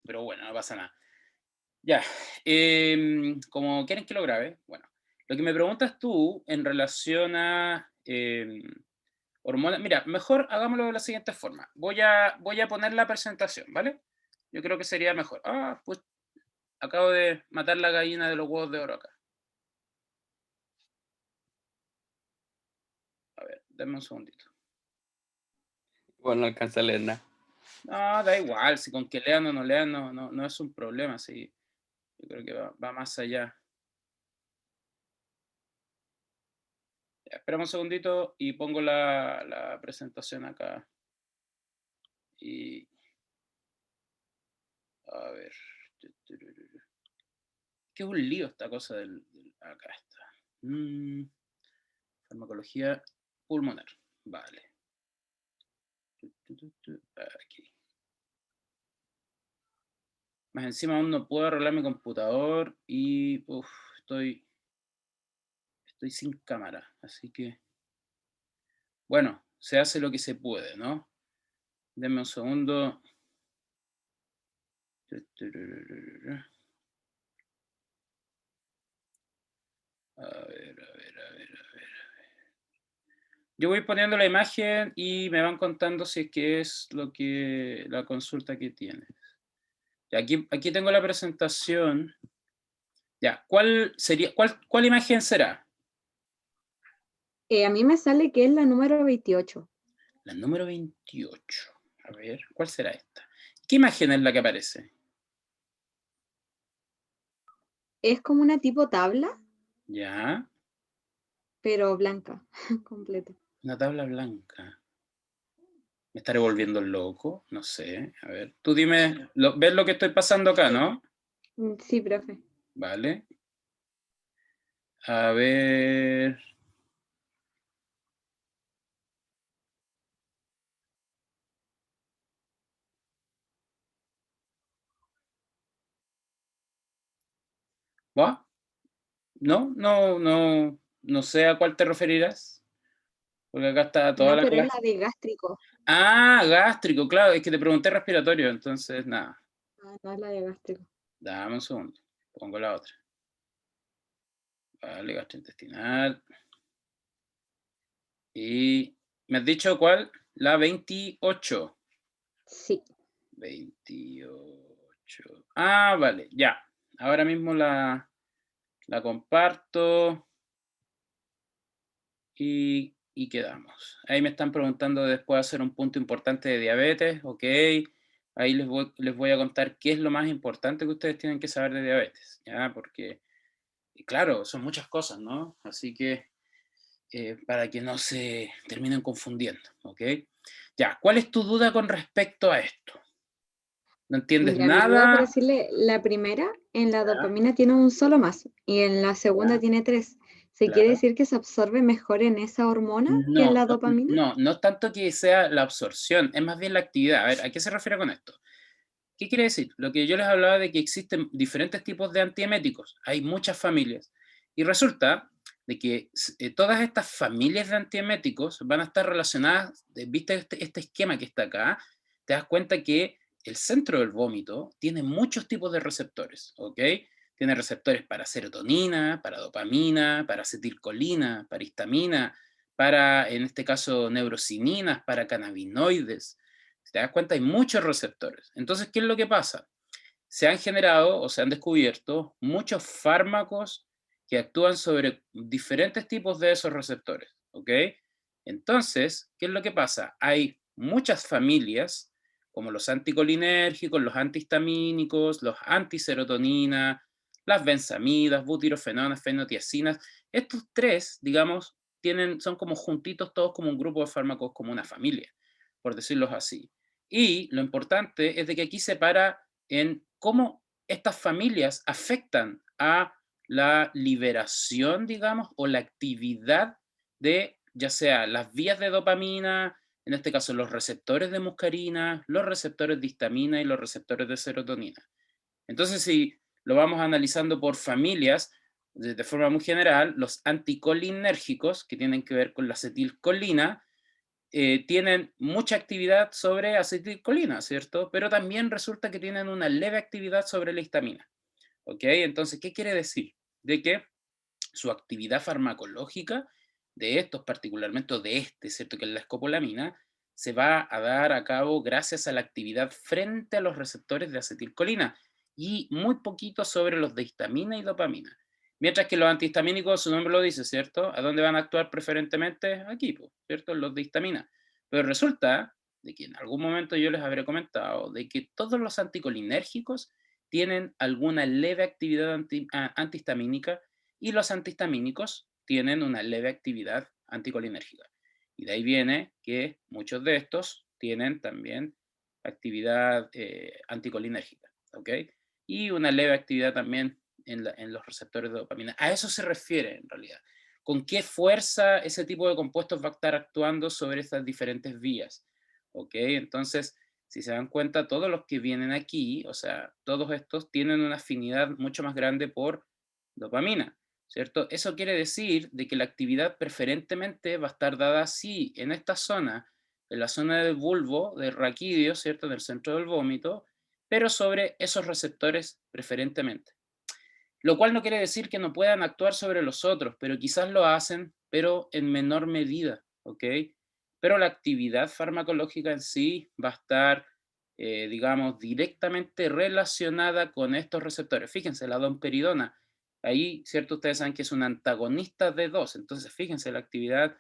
pero bueno, no pasa nada. Ya, como quieren que lo grabe, bueno, lo que me preguntas tú en relación a hormonas, mira, mejor hagámoslo de la siguiente forma. Voy a poner la presentación, ¿vale? Yo creo que sería mejor. Ah, pues acabo de matar la gallina de los huevos de oro acá. A ver, denme un segundito. Bueno, no alcanza a leer nada. No, da igual, si con que lean o no lean no es un problema, sí. Yo creo que va más allá. Ya, espérame un segundito y pongo la presentación acá. Y a ver. Que es un lío esta cosa acá está. Farmacología pulmonar. Vale. Aquí. Más encima aún no puedo arreglar mi computador y estoy sin cámara. Así que, bueno, se hace lo que se puede, ¿no? Denme un segundo. A ver, a ver, a ver, a ver. Yo voy poniendo la imagen y me van contando si es que es la consulta que tienes. Ya, aquí tengo la presentación. Ya, ¿cuál imagen será? A mí me sale que es la número 28. La número 28. A ver, ¿cuál será esta? ¿Qué imagen es la que aparece? Es como una tipo tabla, Ya, pero blanca, completa. una tabla blanca. ¿Me estaré volviendo loco? No sé. A ver, tú dime, ¿ves lo que estoy pasando acá, no? Sí, profe. Vale. A ver. ¿Va? No sé a cuál te referirás. Porque acá está toda No, la pero es clase. la de gástrico. Ah, gástrico, claro, es que te pregunté respiratorio, entonces nada. Ah, no es la de gástrico. Dame un segundo. Pongo la otra. Vale, gastrointestinal. Y me has dicho cuál? La 28. Sí. 28. Ah, vale, ya. Ahora mismo la comparto y quedamos. Ahí me están preguntando después hacer un punto importante de diabetes. Ok. Ahí les voy a contar qué es lo más importante que ustedes tienen que saber de diabetes. ¿Ya? Porque, claro, son muchas cosas, ¿no? Así que para que no se terminen confundiendo. ¿Ok? Ya, ¿cuál es tu duda con respecto a esto? ¿No entiendes Ya, mi duda, por nada? decirle, la primera, en la Ya, dopamina tiene un solo más y en la segunda ya, tiene tres. ¿Se quiere claro. decir que se absorbe mejor en esa hormona que en No, la no, dopamina? no es tanto que sea la absorción, es más bien la actividad. A ver, ¿a qué se refiere con esto? ¿Qué quiere decir? Lo que yo les hablaba de que existen diferentes tipos de antieméticos, hay muchas familias, y resulta de que todas estas familias de antieméticos van a estar relacionadas, ¿viste este esquema que está acá? Te das cuenta que el centro del vómito tiene muchos tipos de receptores, ¿ok? Tiene receptores para serotonina, para dopamina, para acetilcolina, para histamina, para, en este caso, neurosiminas, para cannabinoides. Si te das cuenta, hay muchos receptores. Entonces, ¿qué es lo que pasa? Se han generado o se han descubierto muchos fármacos que actúan sobre diferentes tipos de esos receptores, ¿ok? Entonces, ¿qué es lo que pasa? Hay muchas familias, como los anticolinérgicos, los antihistamínicos, los antiserotonina, las benzamidas, butirofenonas, fenotiacinas. Estos tres, digamos, son como juntitos todos como un grupo de fármacos, como una familia, por decirlo así. Y lo importante es de que aquí se para en cómo estas familias afectan a la liberación, digamos, o la actividad de ya sea las vías de dopamina, en este caso los receptores de muscarina, los receptores de histamina y los receptores de serotonina. Entonces, si lo vamos analizando por familias, de forma muy general, los anticolinérgicos, que tienen que ver con la acetilcolina, tienen mucha actividad sobre acetilcolina, ¿cierto? Pero también resulta que tienen una leve actividad sobre la histamina, ¿ok? Entonces, ¿qué quiere decir? De que su actividad farmacológica de estos, particularmente o de este, ¿cierto? Que es la escopolamina, se va a dar a cabo gracias a la actividad frente a los receptores de acetilcolina y muy poquito sobre los de histamina y dopamina. Mientras que los antihistamínicos, su nombre lo dice, ¿cierto? ¿A dónde van a actuar preferentemente? Aquí, pues, ¿cierto? Los de histamina. Pero resulta de que en algún momento yo les habré comentado de que todos los anticolinérgicos tienen alguna leve actividad antihistamínica y los antihistamínicos tienen una leve actividad anticolinérgica. Y de ahí viene que muchos de estos tienen también actividad anticolinérgica, ¿ok? Y una leve actividad también en los receptores de dopamina. A eso se refiere en realidad. ¿Con qué fuerza ese tipo de compuestos va a estar actuando sobre estas diferentes vías? ¿Ok? Entonces, si se dan cuenta, todos los que vienen aquí, o sea, todos estos tienen una afinidad mucho más grande por dopamina, ¿cierto? Eso quiere decir de que la actividad preferentemente va a estar dada así, en esta zona, en la zona del bulbo, del raquídeo, ¿cierto? En el centro del vómito, pero sobre esos receptores preferentemente. Lo cual no quiere decir que no puedan actuar sobre los otros, pero quizás lo hacen, pero en menor medida, ¿ok? Pero la actividad farmacológica en sí va a estar, digamos, directamente relacionada con estos receptores. Fíjense, la domperidona, ahí, ¿cierto? Ustedes saben que es un antagonista de 2, entonces fíjense, la actividad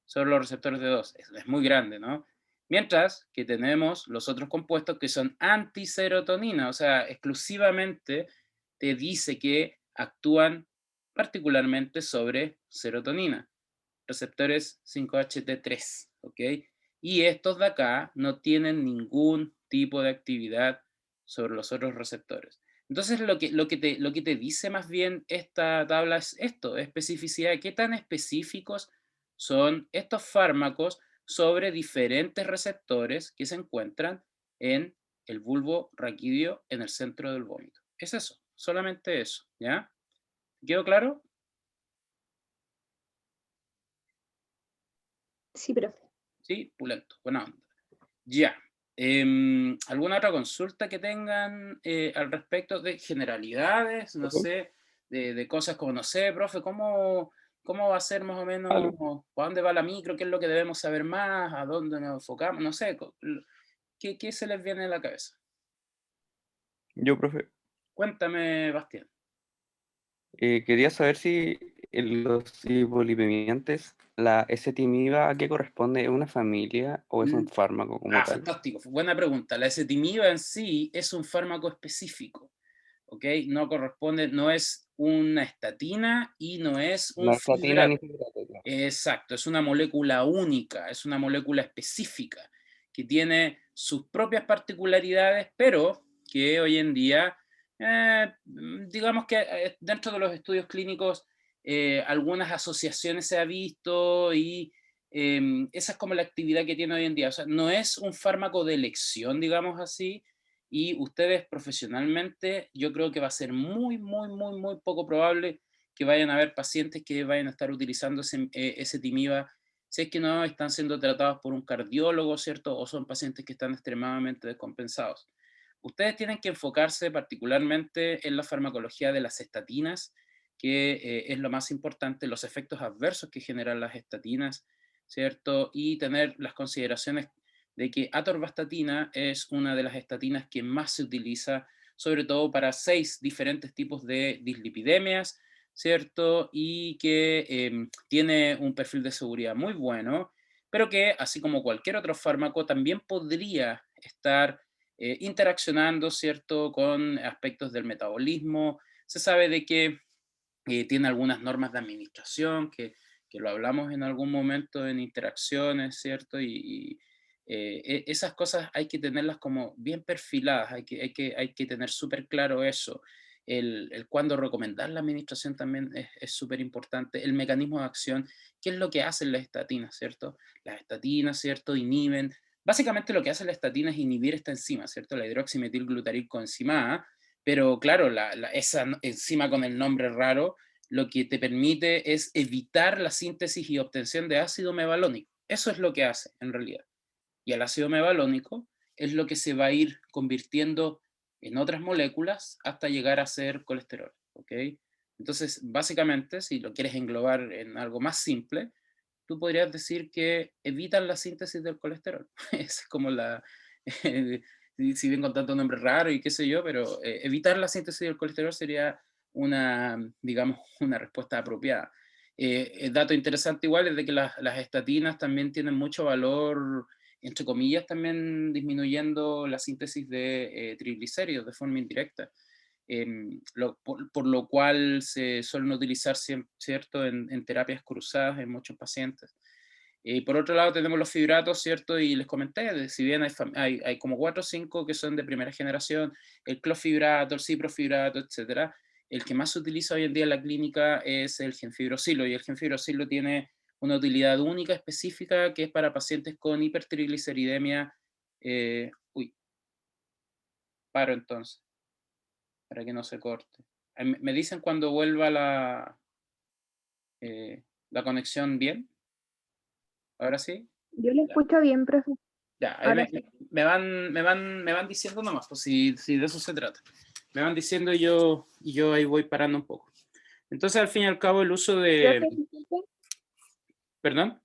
sobre los receptores de 2 es muy grande, ¿no? Mientras que tenemos los otros compuestos que son antiserotonina, o sea, exclusivamente te dice que actúan particularmente sobre serotonina, receptores 5-HT3, ¿ok? Y estos de acá no tienen ningún tipo de actividad sobre los otros receptores. Entonces, lo que te dice más bien esta tabla es esto, especificidad, qué tan específicos son estos fármacos sobre diferentes receptores que se encuentran en el bulbo raquídeo en el centro del vómito. Es eso, solamente eso, ¿ya? ¿Quedó claro? Sí, profe. Sí, pulento, buena onda. Ya. ¿Alguna otra consulta que tengan al respecto de generalidades? No sé, de cosas como, no sé, profe, ¿cómo va a ser más o menos, Algo. para dónde va la micro? ¿Qué es lo que debemos saber más? ¿A dónde nos enfocamos? No sé, ¿qué se les viene a la cabeza? Yo, profe, Cuéntame, Bastián. quería saber si en los hipolipemiantes, la ezetimiba, ¿a qué corresponde? ¿Es una familia o es un fármaco como tal? Fantástico, buena pregunta. La ezetimiba en sí es un fármaco específico, ¿ok? No corresponde, no es una estatina y no es No un es estatina ni fibrato. fibrato, claro. Exacto, es una molécula única, es una molécula específica que tiene sus propias particularidades, pero que hoy en día, digamos que dentro de los estudios clínicos, algunas asociaciones se ha visto y esa es como la actividad que tiene hoy en día. O sea, no es un fármaco de elección, digamos así, y ustedes profesionalmente, yo creo que va a ser muy, muy, muy, muy poco probable que vayan a haber pacientes que vayan a estar utilizando ese timiba, si es que no están siendo tratados por un cardiólogo, ¿cierto? O son pacientes que están extremadamente descompensados. Ustedes tienen que enfocarse particularmente en la farmacología de las estatinas, que es lo más importante, los efectos adversos que generan las estatinas, ¿cierto? Y tener las consideraciones de que atorvastatina es una de las estatinas que más se utiliza, sobre todo para 6 diferentes tipos de dislipidemias, ¿cierto? Y que tiene un perfil de seguridad muy bueno, pero que, así como cualquier otro fármaco, también podría estar interaccionando, ¿cierto?, con aspectos del metabolismo. Se sabe de que tiene algunas normas de administración, que lo hablamos en algún momento en interacciones, ¿cierto? Esas cosas hay que tenerlas como bien perfiladas, hay que tener súper claro eso. El cuándo recomendar la administración también es súper importante. El mecanismo de acción, ¿qué es lo que hacen las estatinas, ¿cierto? Las estatinas, ¿cierto? Inhiben. Básicamente lo que hace la estatina es inhibir esta enzima, ¿cierto? La hidroximetilglutaric coenzimada, pero claro, esa enzima con el nombre raro lo que te permite es evitar la síntesis y obtención de ácido mevalónico. Eso es lo que hace, en realidad. Y el ácido mevalónico es lo que se va a ir convirtiendo en otras moléculas hasta llegar a ser colesterol, ¿ok? Entonces, básicamente, si lo quieres englobar en algo más simple, tú podrías decir que evitan la síntesis del colesterol. Es como la... si bien con tanto nombre raro y qué sé yo, pero evitar la síntesis del colesterol sería una, digamos, una respuesta apropiada. El dato interesante igual es de que las estatinas también tienen mucho valor, entre comillas, también disminuyendo la síntesis de triglicéridos de forma indirecta. Por lo cual se suelen utilizar, ¿cierto?, en terapias cruzadas en muchos pacientes. Por otro lado tenemos los fibratos, ¿cierto? Y les comenté, si bien hay como 4 o 5 que son de primera generación, el clofibrato, el ciprofibrato, etcétera. El que más se utiliza hoy en día en la clínica es el gemfibrosilo, y el gemfibrosilo tiene una utilidad única, específica, que es para pacientes con hipertrigliceridemia. Paro entonces, para que no se corte. Me dicen cuando vuelva la conexión bien. ¿Ahora sí? Yo lo Ya. escucho bien, profe. Ya, ahí Ahora sí. me van diciendo nomás, pues si de eso se trata. Me van diciendo y yo ahí voy parando un poco. Entonces, al fin y al cabo, el uso de... Profe, disculpe, ¿Perdón?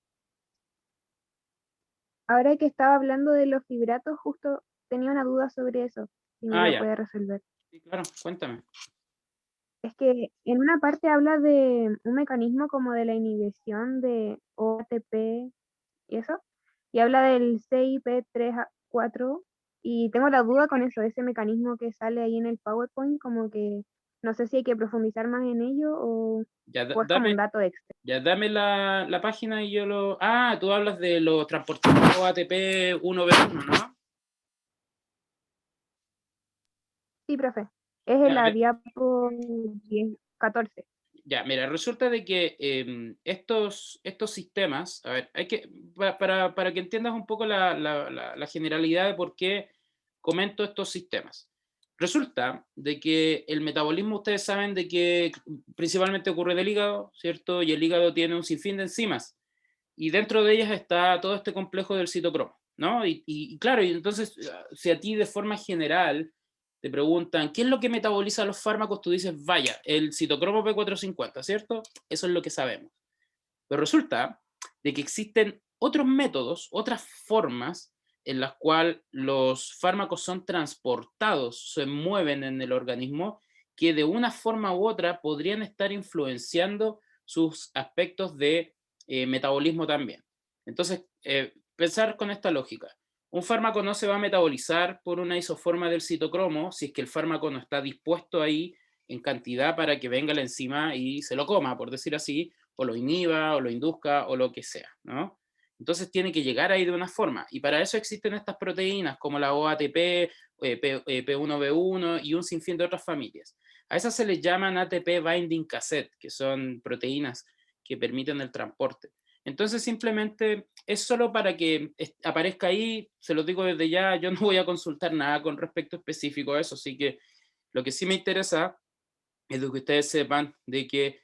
ahora que estaba hablando de los fibratos, justo tenía una duda sobre eso, si me lo Ya. puede resolver. Sí, claro, cuéntame. Es que en una parte habla de un mecanismo como de la inhibición de OATP y eso, y habla del CYP3A4, y tengo la duda con eso, ese mecanismo que sale ahí en el PowerPoint, como que no sé si hay que profundizar más en ello o Ya, es como un dato extra. ya dame la página y yo lo... Ah, tú hablas de los transportadores ATP 1B1, ¿no? Sí, profe, es en Ya, la diapo 14. Ya, mira, resulta de que estos sistemas, a ver, para que entiendas un poco la generalidad de por qué comento estos sistemas. Resulta de que el metabolismo, ustedes saben de que principalmente ocurre del hígado, ¿cierto? Y el hígado tiene un sinfín de enzimas. Y dentro de ellas está todo este complejo del citocromo, ¿no? Y claro, y entonces, si a ti de forma general te preguntan, ¿qué es lo que metaboliza los fármacos? Tú dices, vaya, el citocromo P450, ¿cierto? Eso es lo que sabemos. Pero resulta de que existen otros métodos, otras formas en las cuales los fármacos son transportados, se mueven en el organismo, que de una forma u otra podrían estar influenciando sus aspectos de metabolismo también. Entonces, pensar con esta lógica. Un fármaco no se va a metabolizar por una isoforma del citocromo si es que el fármaco no está dispuesto ahí en cantidad para que venga la enzima y se lo coma, por decir así, o lo inhiba, o lo induzca, o lo que sea, ¿no? Entonces tiene que llegar ahí de una forma, y para eso existen estas proteínas como la OATP, P1B1 y un sinfín de otras familias. A esas se les llaman ATP binding cassette, que son proteínas que permiten el transporte. Entonces simplemente es solo para que aparezca ahí, se los digo desde ya, yo no voy a consultar nada con respecto específico a eso, así que lo que sí me interesa es de que ustedes sepan de que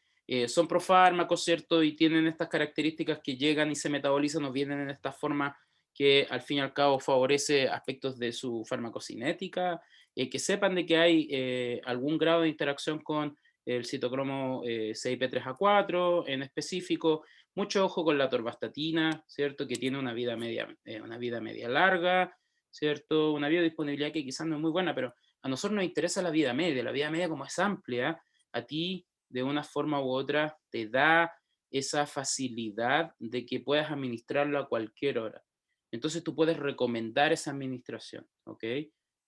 son profármacos, ¿cierto? Y tienen estas características que llegan y se metabolizan o vienen en esta forma que al fin y al cabo favorece aspectos de su farmacocinética, que sepan de que hay algún grado de interacción con el citocromo CYP3A4 en específico. Mucho ojo con la atorvastatina, ¿cierto? Que tiene una vida media larga, ¿cierto? Una biodisponibilidad que quizás no es muy buena, pero a nosotros nos interesa la vida media como es amplia, a ti de una forma u otra te da esa facilidad de que puedas administrarlo a cualquier hora. Entonces tú puedes recomendar esa administración, ¿ok?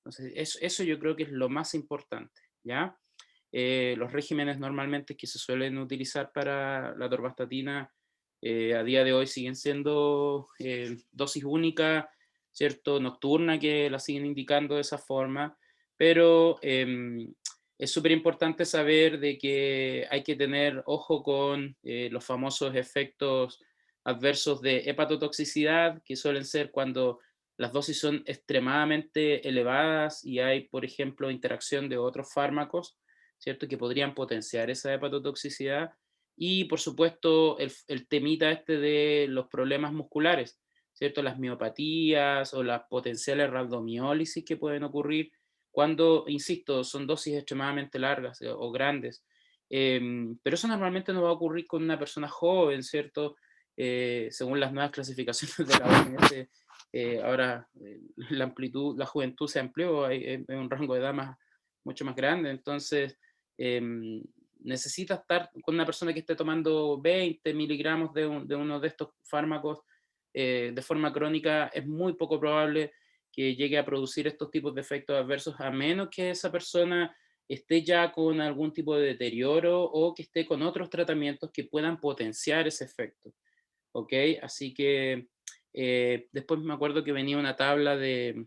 Entonces eso yo creo que es lo más importante, ¿ya? Los regímenes normalmente que se suelen utilizar para la atorvastatina a día de hoy siguen siendo dosis única, ¿cierto? Nocturna, que la siguen indicando de esa forma, pero es súper importante saber de que hay que tener ojo con los famosos efectos adversos de hepatotoxicidad, que suelen ser cuando las dosis son extremadamente elevadas y hay, por ejemplo, interacción de otros fármacos, ¿cierto? Que podrían potenciar esa hepatotoxicidad. Y por supuesto el temita este de los problemas musculares, ¿cierto? Las miopatías o las potenciales rhabdomiólisis que pueden ocurrir cuando, insisto, son dosis extremadamente largas o grandes. Pero eso normalmente no va a ocurrir con una persona joven, ¿cierto? Según las nuevas clasificaciones de la OMS, ahora la amplitud, la juventud se amplió, hay un rango de edad mucho más grande, entonces necesita estar con una persona que esté tomando 20 miligramos de uno de estos fármacos de forma crónica. Es muy poco probable que llegue a producir estos tipos de efectos adversos, a menos que esa persona esté ya con algún tipo de deterioro o que esté con otros tratamientos que puedan potenciar ese efecto. ¿Ok? Así que después me acuerdo que venía una tabla de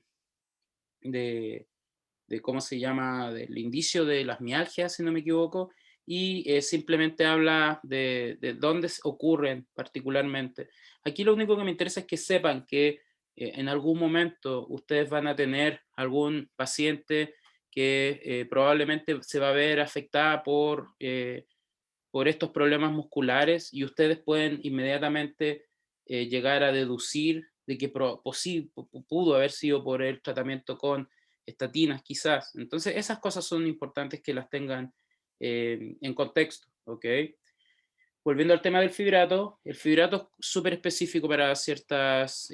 cómo se llama, del indicio de las mialgias, si no me equivoco, y simplemente habla de dónde ocurren particularmente. Aquí lo único que me interesa es que sepan que en algún momento ustedes van a tener algún paciente que probablemente se va a ver afectada por estos problemas musculares, y ustedes pueden inmediatamente llegar a deducir de que pudo haber sido por el tratamiento con estatinas quizás. Entonces esas cosas son importantes que las tengan en contexto, ¿ok? Volviendo al tema del fibrato, el fibrato es súper específico para ciertas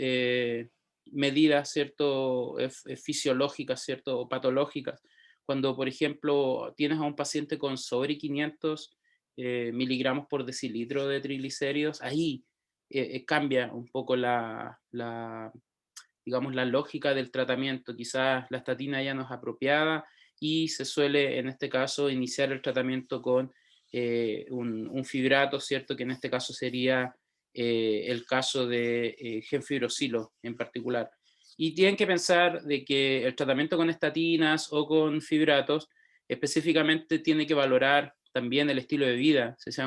medidas, ¿cierto? Fisiológicas, ¿cierto? O patológicas. Cuando, por ejemplo, tienes a un paciente con sobre 500 miligramos por decilitro de triglicéridos, ahí cambia un poco digamos, la lógica del tratamiento. Quizás la estatina ya no es apropiada y se suele, en este caso, iniciar el tratamiento con un fibrato, ¿cierto? Que en este caso sería el caso de gemfibrosilo en particular. Y tienen que pensar de que el tratamiento con estatinas o con fibratos específicamente tiene que valorar también el estilo de vida. Si se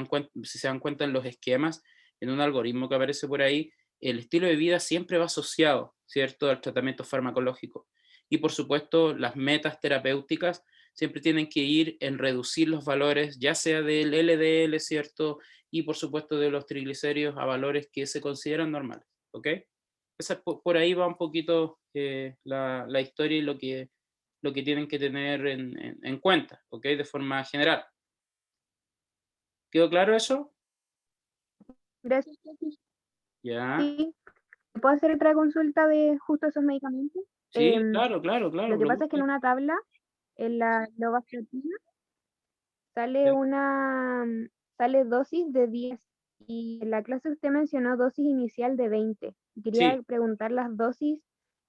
dan cuenta en los esquemas, en un algoritmo que aparece por ahí, el estilo de vida siempre va asociado, ¿cierto?, al tratamiento farmacológico. Y por supuesto, las metas terapéuticas siempre tienen que ir en reducir los valores, ya sea del LDL, ¿cierto?, y por supuesto de los triglicéridos a valores que se consideran normales, ¿ok? Por ahí va un poquito la historia y lo que tienen que tener en cuenta, ¿ok? De forma general. ¿Quedó claro eso? Gracias, Sofi. Ya. Sí, ¿puedo hacer otra consulta de justo esos medicamentos? Sí, claro, claro, Lo que pasa es que en una tabla, en la lovastatina, sale sale dosis de 10 y en la clase usted mencionó dosis inicial de 20. Quería Sí. preguntar las dosis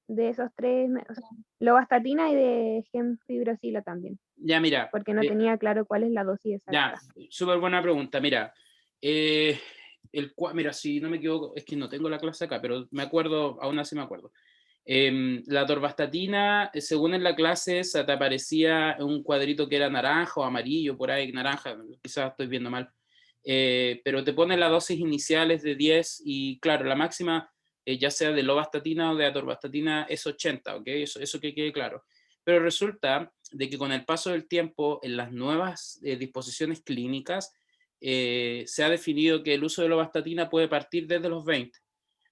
de esos tres, o sea, lovastatina y de gemfibrosilo también, Ya, mira. porque no tenía claro cuál es la dosis Ya, exacta. súper buena pregunta. Mira, mira, si no me equivoco, es que no tengo la clase acá, pero me acuerdo, aún así me acuerdo. La atorvastatina, según en la clase, se te aparecía un cuadrito que era naranja o amarillo, por ahí, naranja, quizás estoy viendo mal. Pero te pone las dosis iniciales de 10 y claro, la máxima, ya sea de lovastatina o de atorvastatina, es 80, ¿ok? Eso que quede claro. Pero resulta de que con el paso del tiempo, en las nuevas disposiciones clínicas, se ha definido que el uso de lovastatina puede partir desde los 20.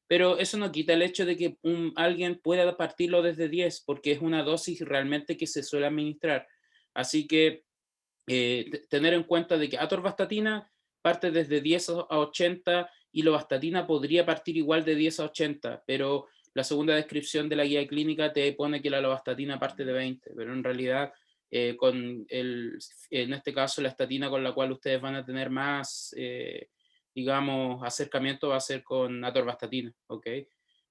Pero eso no quita el hecho de que alguien pueda partirlo desde 10, porque es una dosis realmente que se suele administrar. Así que tener en cuenta de que atorvastatina parte desde 10 a 80 y lovastatina podría partir igual de 10 a 80, pero la segunda descripción de la guía clínica te pone que la lovastatina parte de 20, pero en realidad en este caso la estatina con la cual ustedes van a tener más, digamos, acercamiento va a ser con atorvastatina, ¿ok?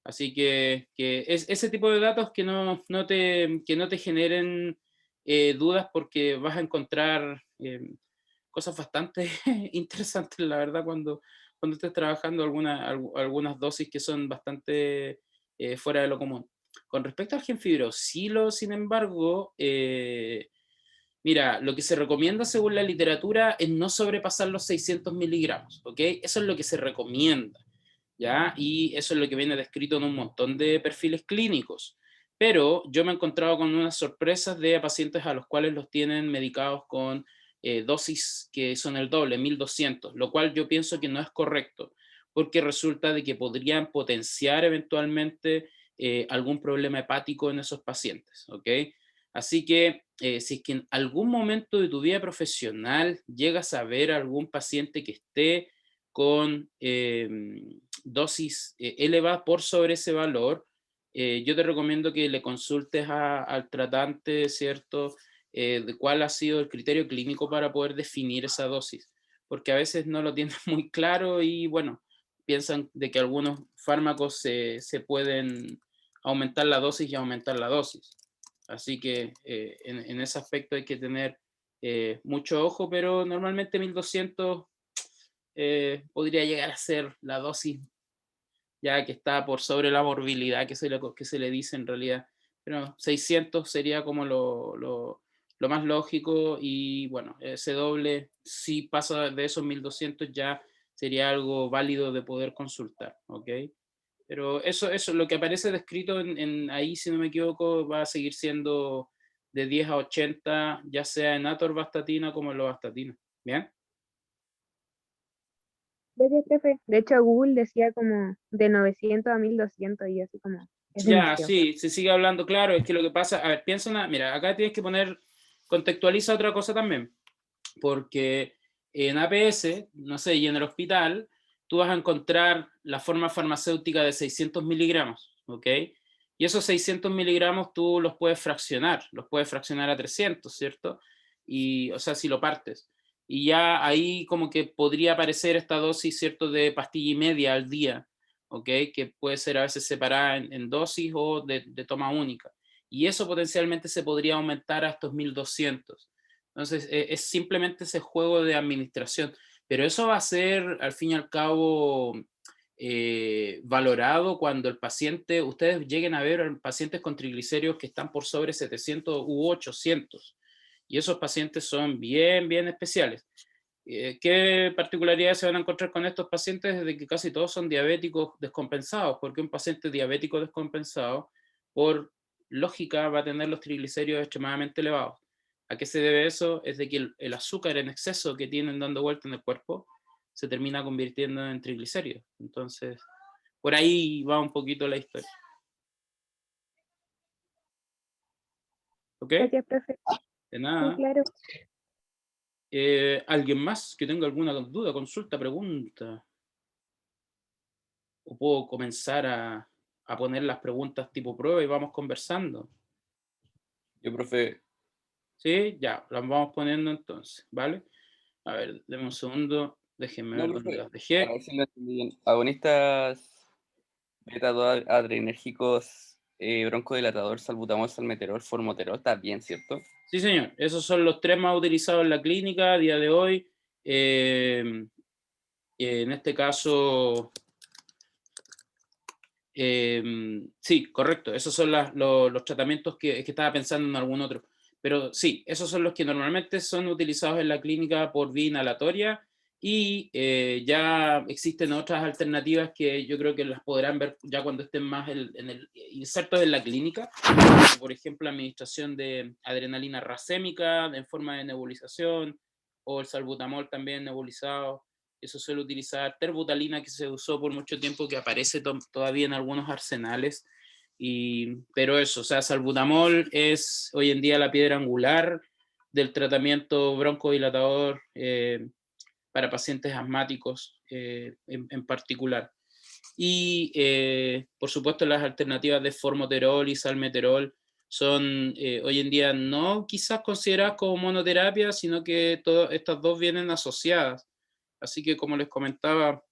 Así que es ese tipo de datos que no te generen dudas, porque vas a encontrar cosas bastante interesantes, la verdad, cuando estés trabajando algunas dosis que son bastante fuera de lo común. Con respecto al gemfibrosilo, sin embargo, mira, lo que se recomienda según la literatura es no sobrepasar los 600 miligramos, ¿ok? Eso es lo que se recomienda, ¿ya? Y eso es lo que viene descrito en un montón de perfiles clínicos. Pero yo me he encontrado con unas sorpresas de pacientes a los cuales los tienen medicados con dosis que son el doble, 1200, lo cual yo pienso que no es correcto, porque resulta de que podrían potenciar eventualmente algún problema hepático en esos pacientes, ¿ok? Así que si es que en algún momento de tu vida profesional llegas a ver a algún paciente que esté con dosis elevadas por sobre ese valor, yo te recomiendo que le consultes al tratante, ¿cierto? De cuál ha sido el criterio clínico para poder definir esa dosis, porque a veces no lo tienen muy claro y bueno, piensan de que algunos fármacos se pueden aumentar la dosis y aumentar la dosis. Así que en ese aspecto hay que tener mucho ojo, pero normalmente 1200 podría llegar a ser la dosis ya que está por sobre la morbilidad que se le dice en realidad. Pero 600 sería como lo más lógico y bueno, ese doble, si pasa de esos 1200 ya sería algo válido de poder consultar, ¿ok? Pero eso lo que aparece descrito ahí, si no me equivoco, va a seguir siendo de 10 a 80, ya sea en atorvastatina como en lovastatina. ¿Bien? Gracias, profe. De hecho, Google decía como de 900 a 1200 y así como, es Ya, demasiado. sí, se sigue hablando, claro, es que lo que pasa, a ver, mira, acá tienes que contextualiza otra cosa también, porque en APS, no sé, y en el hospital, tú vas a encontrar la forma farmacéutica de 600 miligramos, ¿ok? Y esos 600 miligramos tú los puedes fraccionar a 300, ¿cierto? Y, o sea, si lo partes. Y ya ahí como que podría aparecer esta dosis, ¿cierto?, de pastilla y media al día, ¿ok? Que puede ser a veces separada en dosis o de toma única. Y eso potencialmente se podría aumentar a estos 1200. Entonces, es simplemente ese juego de administración. Pero eso va a ser, al fin y al cabo, valorado cuando el paciente, ustedes lleguen a ver pacientes con triglicéridos que están por sobre 700 u 800. Y esos pacientes son bien, bien especiales. ¿Qué particularidades se van a encontrar con estos pacientes? De que casi todos son diabéticos descompensados, porque un paciente diabético descompensado, por lógica, va a tener los triglicéridos extremadamente elevados. ¿A qué se debe eso? Es de que el azúcar en exceso que tienen dando vuelta en el cuerpo se termina convirtiendo en triglicéridos. Entonces, por ahí va un poquito la historia. ¿Ok? Gracias, profe. De Sí, nada. claro. ¿Alguien más que tenga alguna duda, consulta, pregunta? ¿O puedo comenzar a poner las preguntas tipo prueba y vamos conversando? Yo, profe, ¿Sí? Ya, las vamos poniendo entonces, ¿vale? A ver, denme un segundo, déjenme no, ver dónde profe, las para dejé. ver si lo entendí bien. Agonistas beta-2 adrenérgicos, broncodilatador, salbutamol, salmeterol, formoterol, está bien, ¿cierto? Sí, señor, esos son los 3 más utilizados en la clínica a día de hoy. En este caso, sí, correcto, esos son los tratamientos que estaba pensando en algún otro. Pero sí, esos son los que normalmente son utilizados en la clínica por vía inhalatoria y ya existen otras alternativas que yo creo que las podrán ver ya cuando estén más insertos en la clínica, como por ejemplo la administración de adrenalina racémica en forma de nebulización o el salbutamol también nebulizado. Eso suele utilizar terbutalina, que se usó por mucho tiempo, que aparece todavía en algunos arsenales. Pero eso, o sea, salbutamol es hoy en día la piedra angular del tratamiento broncodilatador para pacientes asmáticos en particular. Y por supuesto las alternativas de formoterol y salmeterol son hoy en día no quizás consideradas como monoterapia, sino que todas estas dos vienen asociadas. Así que como les comentaba,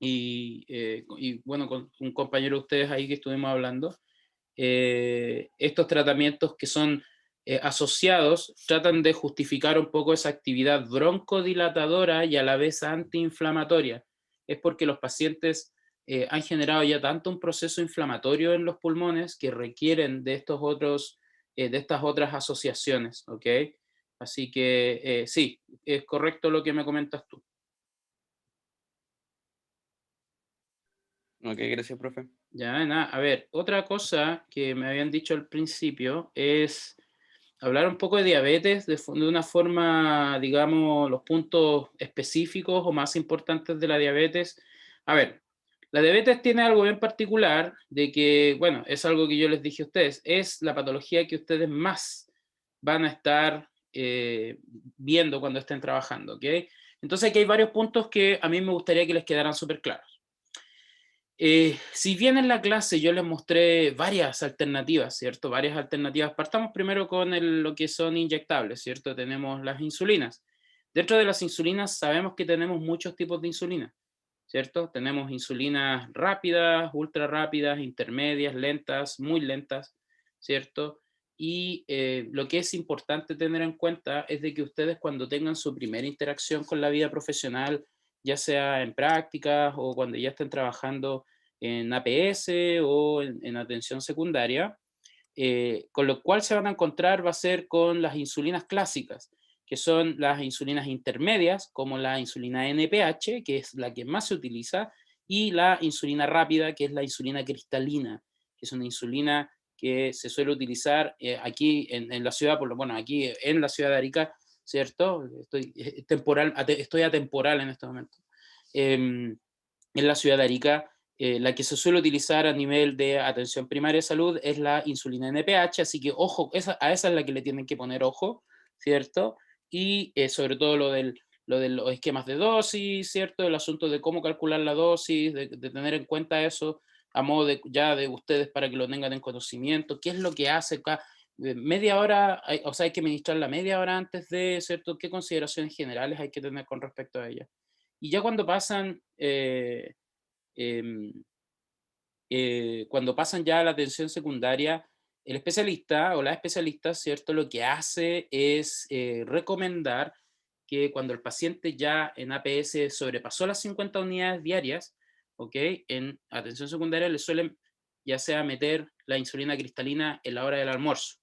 y bueno, con un compañero de ustedes ahí que estuvimos hablando, estos tratamientos que son asociados tratan de justificar un poco esa actividad broncodilatadora y a la vez antiinflamatoria. Es porque los pacientes han generado ya tanto un proceso inflamatorio en los pulmones que requieren de de estas otras asociaciones, ¿ok? Así que sí, es correcto lo que me comentas tú. Ok, gracias, profe. Ya, nada. A ver, otra cosa que me habían dicho al principio es hablar un poco de diabetes de una forma, digamos, los puntos específicos o más importantes de la diabetes. A ver, la diabetes tiene algo bien particular de que, bueno, es algo que yo les dije a ustedes, es la patología que ustedes más van a estar viendo cuando estén trabajando, ¿ok? Entonces aquí hay varios puntos que a mí me gustaría que les quedaran súper claros. Si bien en la clase yo les mostré varias alternativas, ¿cierto? Varias alternativas. Partamos primero con lo que son inyectables, ¿cierto? Tenemos las insulinas. Dentro de las insulinas sabemos que tenemos muchos tipos de insulina, ¿cierto? Tenemos insulinas rápidas, ultra rápidas, intermedias, lentas, muy lentas, ¿cierto? Y lo que es importante tener en cuenta es de que ustedes cuando tengan su primera interacción con la vida profesional, ya sea en prácticas o cuando ya estén trabajando en APS o en atención secundaria, con lo cual se van a encontrar va a ser con las insulinas clásicas, que son las insulinas intermedias, como la insulina NPH, que es la que más se utiliza, y la insulina rápida, que es la insulina cristalina, que es una insulina que se suele utilizar aquí en la ciudad, bueno, aquí en la ciudad de Arica, ¿cierto? Estoy atemporal en este momento. En la ciudad de Arica, la que se suele utilizar a nivel de atención primaria de salud es la insulina NPH, así que ojo, a esa es la que le tienen que poner ojo, ¿cierto? Y sobre todo lo de los esquemas de dosis, ¿cierto? El asunto de cómo calcular la dosis, de tener en cuenta eso a modo ya de ustedes para que lo tengan en conocimiento, qué es lo que hace acá. Media hora, o sea, hay que ministrarla media hora antes de, ¿cierto? ¿Qué consideraciones generales hay que tener con respecto a ella? Y ya em, cuando pasan ya a la atención secundaria, el especialista o la especialista, ¿cierto? Lo que hace es recomendar que cuando el paciente ya en APS sobrepasó las 50 unidades diarias, ¿ok? En atención secundaria le suelen ya sea meter la insulina cristalina en la hora del almuerzo,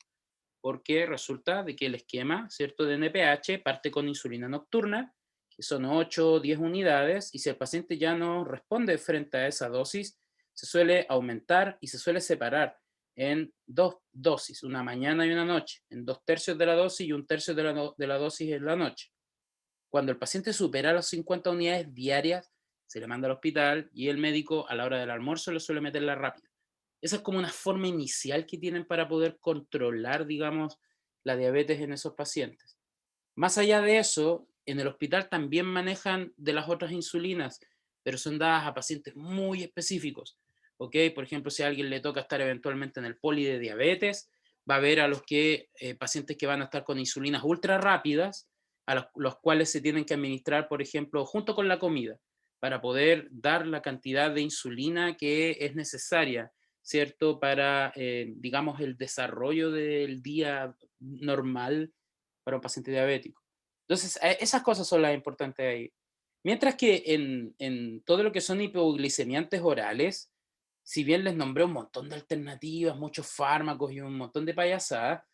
porque resulta de que el esquema, ¿cierto? De NPH parte con insulina nocturna, que son 8 o 10 unidades, y si el paciente ya no responde frente a esa dosis, se suele aumentar y se suele separar en dos dosis, una mañana y una noche, en 2/3 de la dosis y 1/3 de la dosis en la noche. Cuando el paciente supera las 50 unidades diarias, se le manda al hospital y el médico a la hora del almuerzo le suele meter la rápida. Esa es como una forma inicial que tienen para poder controlar, digamos, la diabetes en esos pacientes. Más allá de eso, en el hospital también manejan de las otras insulinas, pero son dadas a pacientes muy específicos. ¿Ok? Por ejemplo, si a alguien le toca estar eventualmente en el poli de diabetes, va a ver a los pacientes que van a estar con insulinas ultra rápidas, a los cuales se tienen que administrar, por ejemplo, junto con la comida, para poder dar la cantidad de insulina que es necesaria, ¿cierto? Para, digamos, el desarrollo del día normal para un paciente diabético. Entonces, esas cosas son las importantes ahí. Mientras que en todo lo que son hipoglicemiantes orales, si bien les nombré un montón de alternativas, muchos fármacos y un montón de payasadas,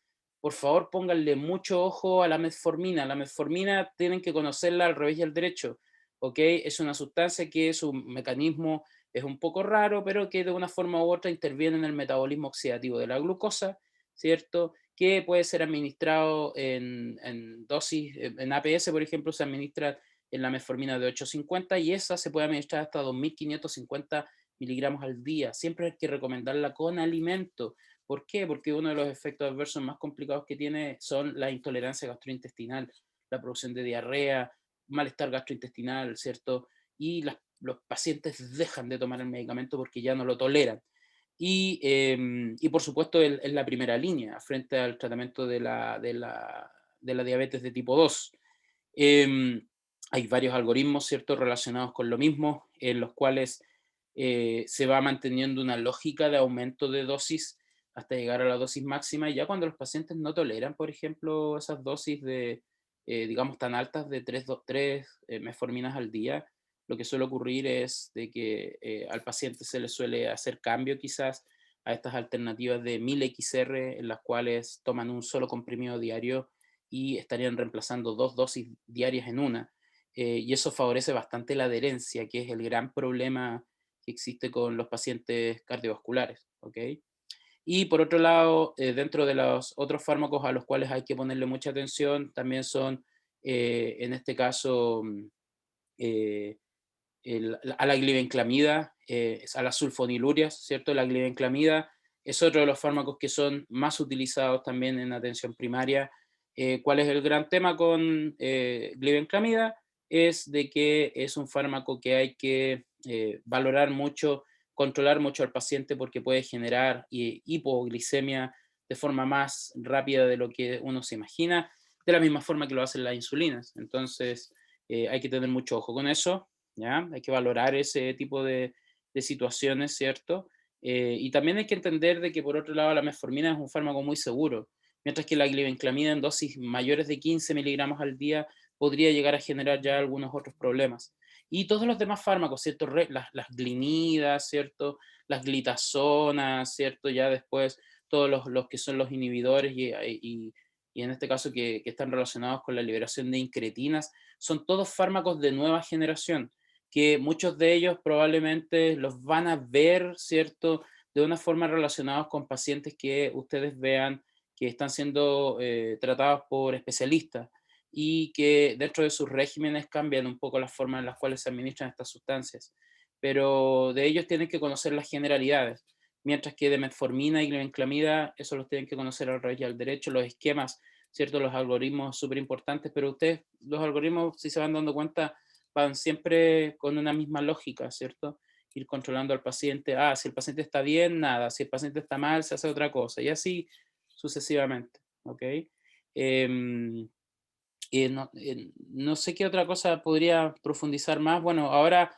por favor pónganle mucho ojo a la metformina. La metformina tienen que conocerla al revés y al derecho, ¿ok? Es una sustancia que su mecanismo es un poco raro, pero que de una forma u otra interviene en el metabolismo oxidativo de la glucosa, ¿cierto? Que puede ser administrado en dosis, en APS, por ejemplo, se administra en la metformina de 850 y esa se puede administrar hasta 2550 miligramos al día. Siempre hay que recomendarla con alimento. ¿Por qué? Porque uno de los efectos adversos más complicados que tiene son la intolerancia gastrointestinal, la producción de diarrea, malestar gastrointestinal, ¿cierto? Y los pacientes dejan de tomar el medicamento porque ya no lo toleran. Y por supuesto, es la primera línea frente al tratamiento de la diabetes de tipo 2. Hay varios algoritmos, ¿cierto?, relacionados con lo mismo, en los cuales se va manteniendo una lógica de aumento de dosis hasta llegar a la dosis máxima, y ya cuando los pacientes no toleran, por ejemplo, esas dosis digamos, tan altas de 3 metforminas al día, lo que suele ocurrir es de que al paciente se le suele hacer cambio quizás a estas alternativas de 1000XR, en las cuales toman un solo comprimido diario y estarían reemplazando 2 dosis diarias en una. Y eso favorece bastante la adherencia, que es el gran problema que existe con los pacientes cardiovasculares. ¿Ok? Y por otro lado, dentro de los otros fármacos a los cuales hay que ponerle mucha atención, también son, en este caso, a la glibenclamida, a las sulfonilurias, ¿cierto? La glibenclamida es otro de los fármacos que son más utilizados también en atención primaria. ¿Cuál es el gran tema con glibenclamida? Es de que es un fármaco que hay que valorar mucho, controlar mucho al paciente porque puede generar hipoglicemia de forma más rápida de lo que uno se imagina, de la misma forma que lo hacen las insulinas. Entonces, hay que tener mucho ojo con eso. ¿Ya? Hay que valorar ese tipo de situaciones, ¿cierto? Y también hay que entender de que por otro lado la metformina es un fármaco muy seguro, mientras que la glibenclamida en dosis mayores de 15 miligramos al día podría llegar a generar ya algunos otros problemas. Y todos los demás fármacos, ¿cierto? Las glinidas, ¿cierto? Las glitazonas, ¿cierto? Ya después todos los que son los inhibidores y en este caso que están relacionados con la liberación de incretinas, son todos fármacos de nueva generación que muchos de ellos probablemente los van a ver, ¿cierto?, de una forma relacionados con pacientes que ustedes vean que están siendo tratados por especialistas y que dentro de sus regímenes cambian un poco la forma en las cuales se administran estas sustancias. Pero de ellos tienen que conocer las generalidades, mientras que de metformina y glibenclamida, eso los tienen que conocer al revés y al derecho, los esquemas, ¿cierto?, los algoritmos súper importantes, pero ustedes, los algoritmos, si se van dando cuenta, van siempre con una misma lógica, ¿cierto? Ir controlando al paciente. Ah, si el paciente está bien, nada. Si el paciente está mal, se hace otra cosa. Y así sucesivamente, ¿ok? No sé qué otra cosa podría profundizar más. Bueno, ahora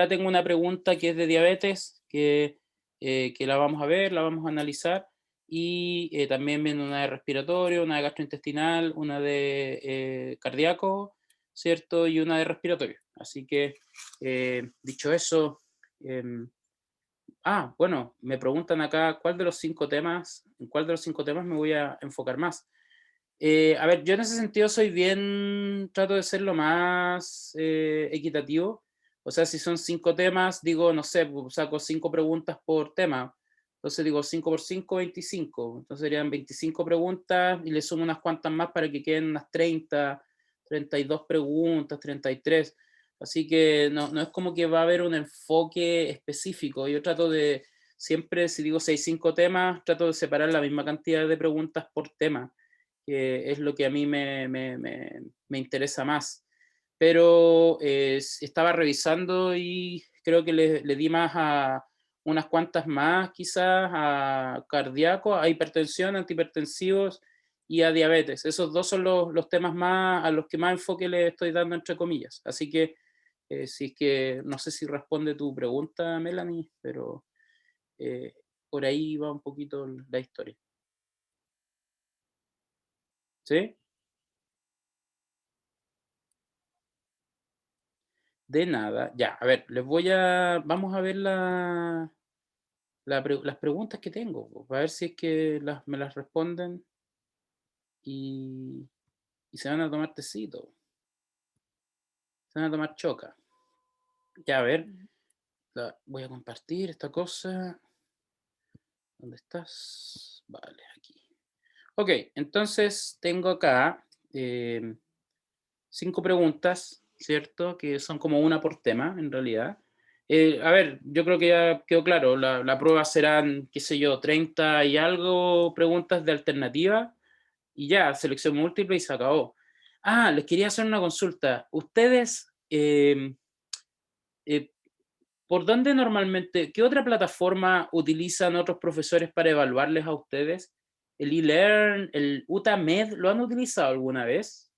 tengo una pregunta que es de diabetes, que la vamos a ver, la vamos a analizar. Y también viene una de respiratorio, una de gastrointestinal, una de cardíaco, ¿cierto? Y una de respiratorio. Así que, dicho eso, bueno, me preguntan acá en cuál de los 5 temas me voy a enfocar más. A ver, yo en ese sentido trato de ser lo más equitativo. O sea, si son 5 temas, digo, no sé, pues, saco 5 preguntas por tema. Entonces digo 5 por 5, 25. Entonces serían 25 preguntas y le sumo unas cuantas más para que queden unas 30, 32 preguntas, 33. Así que no es como que va a haber un enfoque específico. Yo trato de, siempre, si digo 6, 5 temas, trato de separar la misma cantidad de preguntas por tema, que es lo que a mí me interesa más. Pero estaba revisando y creo que le di más a unas cuantas más, quizás a cardíaco, a hipertensión, antihipertensivos y a diabetes. Esos dos son los temas más a los que más enfoque le estoy dando, entre comillas. Así que, si es que no sé si responde tu pregunta, Melanie, pero por ahí va un poquito la historia. ¿Sí? De nada. Ya, a ver, vamos a ver las preguntas que tengo, po, para ver si es que me las responden y se van a tomar tecito, se van a tomar choca. Ya, a ver, voy a compartir esta cosa. ¿Dónde estás? Vale, aquí. Ok, entonces tengo acá 5 preguntas, ¿cierto? Que son como una por tema, en realidad. A ver, yo creo que ya quedó claro, la prueba serán, qué sé yo, 30 y algo preguntas de alternativa y ya, selección múltiple y se acabó. Les quería hacer una consulta. ¿Ustedes, por dónde normalmente, qué otra plataforma utilizan otros profesores para evaluarles a ustedes? ¿El eLearn, el UTAMed, lo han utilizado alguna vez?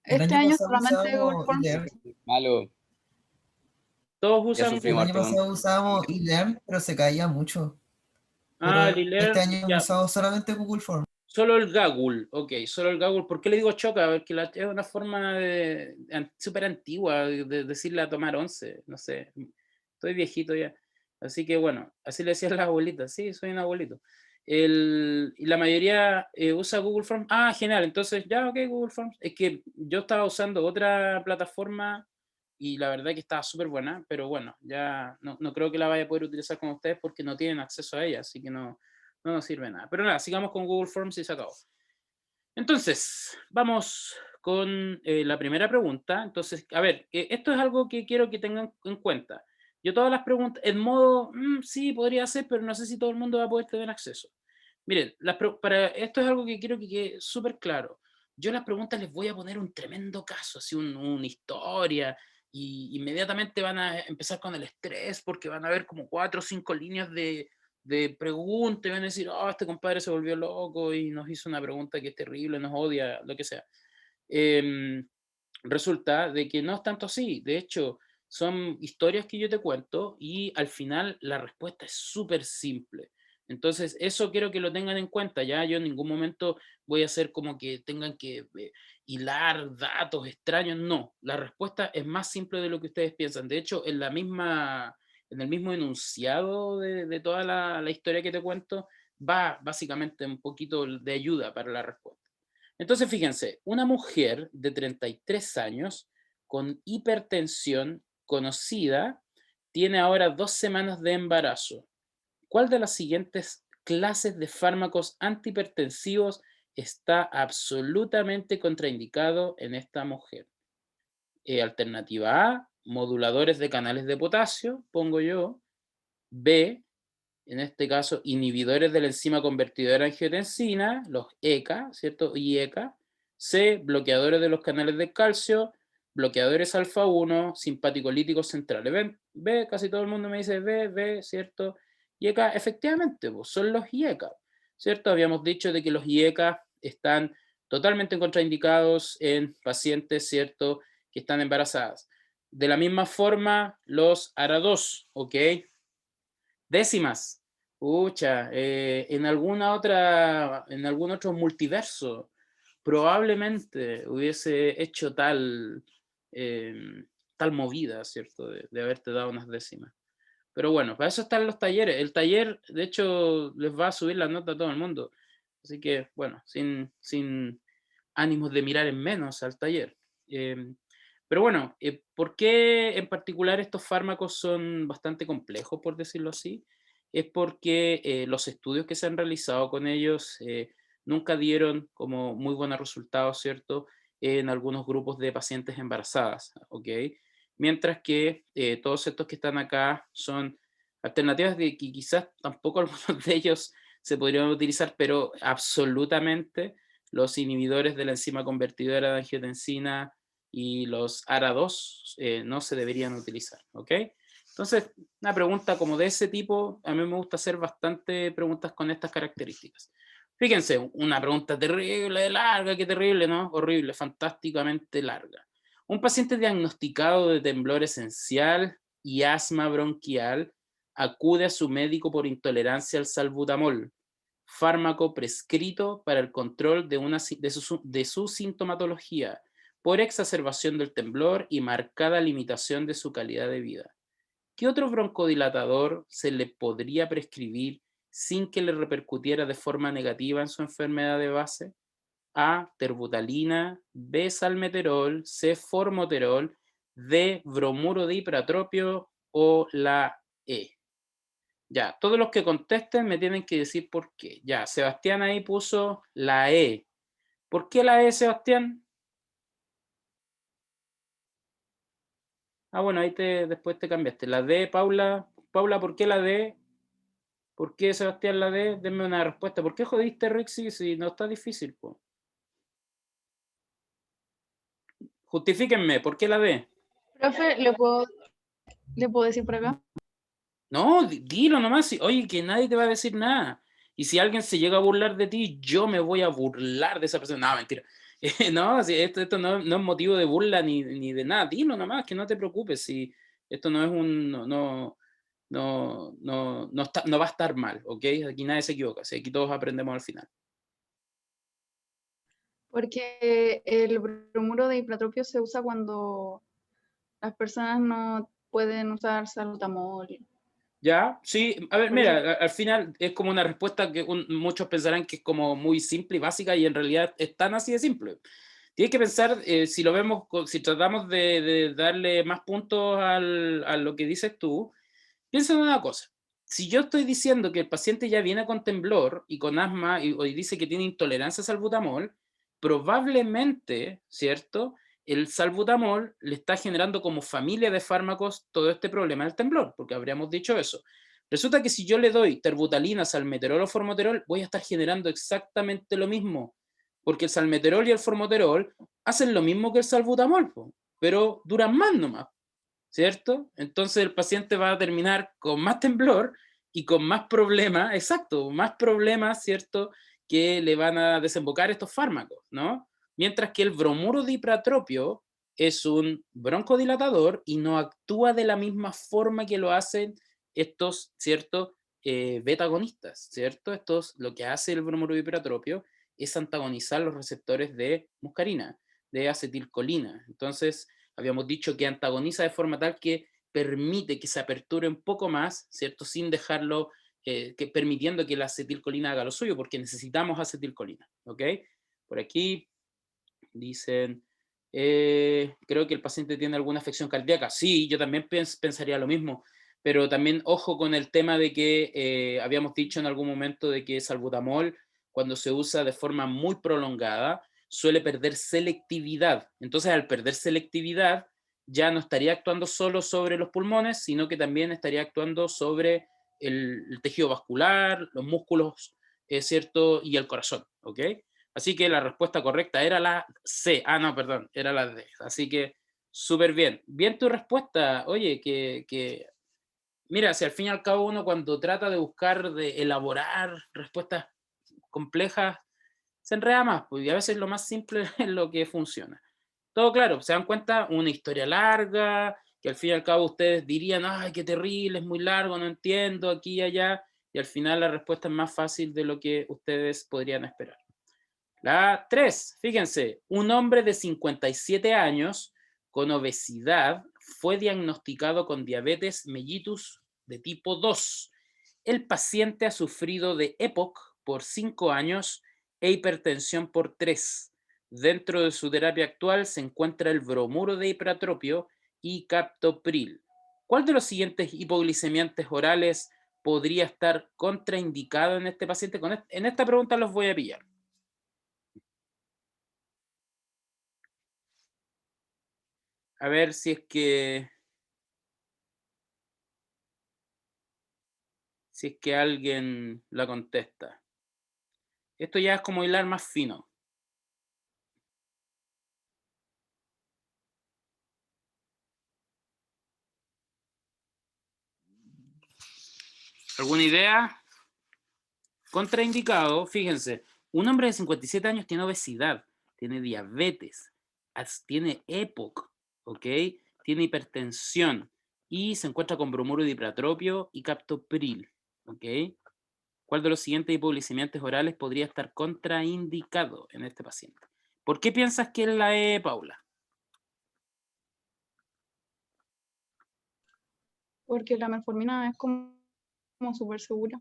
El Este año año pasado solamente Google usábamos Forms. eLearn. Malo, Todos ya usan El sufrimos año harto con... pasado usábamos eLearn, pero se caía mucho. el Pero este eLearn, año hemos ya. usado solamente Google Forms. Solo el Gaggle, ok, solo el Gaggle. ¿Por qué le digo choca? Porque es una forma súper antigua de decirle a tomar 11, no sé, estoy viejito ya. Así que bueno, así le decían las abuelitas, sí, soy un abuelito. Y la mayoría usa Google Forms. Genial, entonces ya, ok, Google Forms. Es que yo estaba usando otra plataforma y la verdad que estaba súper buena, pero bueno, ya no creo que la vaya a poder utilizar con ustedes porque no tienen acceso a ella, así que no nos sirve nada. Pero nada, sigamos con Google Forms y se acabó. Entonces, vamos con la primera pregunta. Entonces, a ver, esto es algo que quiero que tengan en cuenta. Yo todas las preguntas, en modo, sí, podría ser, pero no sé si todo el mundo va a poder tener acceso. Miren, para esto es algo que quiero que quede súper claro. Yo las preguntas les voy a poner un tremendo caso, así una historia, y inmediatamente van a empezar con el estrés porque van a ver como 4 o 5 líneas de preguntas y van a decir, oh, este compadre se volvió loco y nos hizo una pregunta que es terrible, nos odia, lo que sea. Resulta de que no es tanto así. De hecho, son historias que yo te cuento y al final la respuesta es súper simple. Entonces, eso quiero que lo tengan en cuenta. Ya yo en ningún momento voy a hacer como que tengan que hilar datos extraños. No, la respuesta es más simple de lo que ustedes piensan. De hecho, en el mismo enunciado de toda la historia que te cuento, va básicamente un poquito de ayuda para la respuesta. Entonces, fíjense, una mujer de 33 años con hipertensión conocida tiene ahora 2 semanas de embarazo. ¿Cuál de las siguientes clases de fármacos antihipertensivos está absolutamente contraindicado en esta mujer? Alternativa A, moduladores de canales de potasio, pongo yo. B, en este caso, inhibidores de la enzima convertidora de angiotensina, los ECA, ¿cierto? IECA. C, bloqueadores de los canales de calcio, bloqueadores alfa-1, simpaticolíticos centrales. ¿Ven? B, casi todo el mundo me dice B, ¿cierto? IECA, efectivamente, pues, son los IECA, ¿cierto? Habíamos dicho de que los IECA están totalmente contraindicados en pacientes, ¿cierto?, que están embarazadas. De la misma forma, los ARA2, ¿ok? Décimas. Pucha, en algún otro multiverso, probablemente hubiese hecho tal movida, ¿cierto? De haberte dado unas décimas. Pero bueno, para eso están los talleres. El taller, de hecho, les va a subir la nota a todo el mundo. Así que, bueno, sin ánimos de mirar en menos al taller. Pero bueno, ¿por qué en particular estos fármacos son bastante complejos, por decirlo así? Es porque los estudios que se han realizado con ellos nunca dieron como muy buenos resultados, ¿cierto?, en algunos grupos de pacientes embarazadas, ¿ok? Mientras que todos estos que están acá son alternativas de que quizás tampoco algunos de ellos se podrían utilizar, pero absolutamente los inhibidores de la enzima convertidora de angiotensina y los ARA2 no se deberían utilizar, ¿ok? Entonces, una pregunta como de ese tipo, a mí me gusta hacer bastante preguntas con estas características. Fíjense, una pregunta terrible, larga, qué terrible, ¿no? Horrible, fantásticamente larga. Un paciente diagnosticado de temblor esencial y asma bronquial acude a su médico por intolerancia al salbutamol, fármaco prescrito para el control de su sintomatología, por exacerbación del temblor y marcada limitación de su calidad de vida. ¿Qué otro broncodilatador se le podría prescribir sin que le repercutiera de forma negativa en su enfermedad de base? A, terbutalina, B, salmeterol, C, formoterol, D, bromuro de ipratropio o la E. Ya, todos los que contesten me tienen que decir por qué. Ya, Sebastián ahí puso la E. ¿Por qué la E, Sebastián? Ah, bueno, ahí después te cambiaste. La D, Paula. Paula, ¿por qué la D? ¿Por qué, Sebastián, la D? Denme una respuesta. ¿Por qué jodiste, Rixi, si no está difícil, po? Justifíquenme, ¿por qué la D? Profe, ¿le puedo decir por acá? No, dilo nomás. Oye, que nadie te va a decir nada. Y si alguien se llega a burlar de ti, yo me voy a burlar de esa persona. No, mentira. No, si esto no es motivo de burla ni de nada. Dilo nomás, que no te preocupes. Si esto no es un... no va a estar mal, ¿ok? Aquí nadie se equivoca. Si aquí todos aprendemos al final. Porque el bromuro de ipratropio se usa cuando las personas no pueden usar salbutamol. Ya, sí, a ver, Por eso. mira, al final es como una respuesta que muchos pensarán que es como muy simple y básica y en realidad es tan así de simple. Tienes que pensar, si lo vemos, si tratamos de darle más puntos a lo que dices tú, piensa en una cosa. Si yo estoy diciendo que el paciente ya viene con temblor y con asma y dice que tiene intolerancia al salbutamol, probablemente, ¿cierto?, el salbutamol le está generando como familia de fármacos todo este problema del temblor, porque habríamos dicho eso. Resulta que si yo le doy terbutalina, salmeterol o formoterol, voy a estar generando exactamente lo mismo, porque el salmeterol y el formoterol hacen lo mismo que el salbutamol, pero duran más nomás, ¿cierto? Entonces el paciente va a terminar con más temblor y con más problemas, exacto, más problemas, ¿cierto?, que le van a desembocar estos fármacos, ¿no? Mientras que el bromuro de ipratropio es un broncodilatador y no actúa de la misma forma que lo hacen estos, ¿cierto?, beta-agonistas, ¿cierto? Lo que hace el bromuro de ipratropio es antagonizar los receptores de muscarina, de acetilcolina. Entonces, habíamos dicho que antagoniza de forma tal que permite que se aperture un poco más, ¿cierto? Sin dejarlo, permitiendo que la acetilcolina haga lo suyo, porque necesitamos acetilcolina, ¿ok? Por aquí dicen, creo que el paciente tiene alguna afección cardíaca. Sí, yo también pensaría lo mismo, pero también ojo con el tema de que habíamos dicho en algún momento de que salbutamol, cuando se usa de forma muy prolongada, suele perder selectividad. Entonces, al perder selectividad, ya no estaría actuando solo sobre los pulmones, sino que también estaría actuando sobre el tejido vascular, los músculos, ¿cierto? Y el corazón, ¿ok? Así que la respuesta correcta era la C. Ah, no, perdón, era la D. Así que súper bien. Bien tu respuesta. Oye, mira, si al fin y al cabo uno cuando trata de buscar, de elaborar respuestas complejas, se enreda más, pues, y a veces lo más simple es lo que funciona. Todo claro, se dan cuenta, una historia larga, que al fin y al cabo ustedes dirían, ay, qué terrible, es muy largo, no entiendo, aquí y allá, y al final la respuesta es más fácil de lo que ustedes podrían esperar. La 3, fíjense, un hombre de 57 años con obesidad fue diagnosticado con diabetes mellitus de tipo 2. El paciente ha sufrido de EPOC por 5 años e hipertensión por 3. Dentro de su terapia actual se encuentra el bromuro de ipratropio y captopril. ¿Cuál de los siguientes hipoglicemiantes orales podría estar contraindicado en este paciente? En esta pregunta los voy a pillar. A ver si es que alguien la contesta. Esto ya es como hilar más fino. ¿Alguna idea? Contraindicado, fíjense, un hombre de 57 años tiene obesidad, tiene diabetes, tiene EPOC, ¿ok? Tiene hipertensión y se encuentra con bromuro de ipratropio y captopril, ¿ok? ¿Cuál de los siguientes hipoglicemiantes orales podría estar contraindicado en este paciente? ¿Por qué piensas que es la E, Paula? Porque la metformina es como súper segura.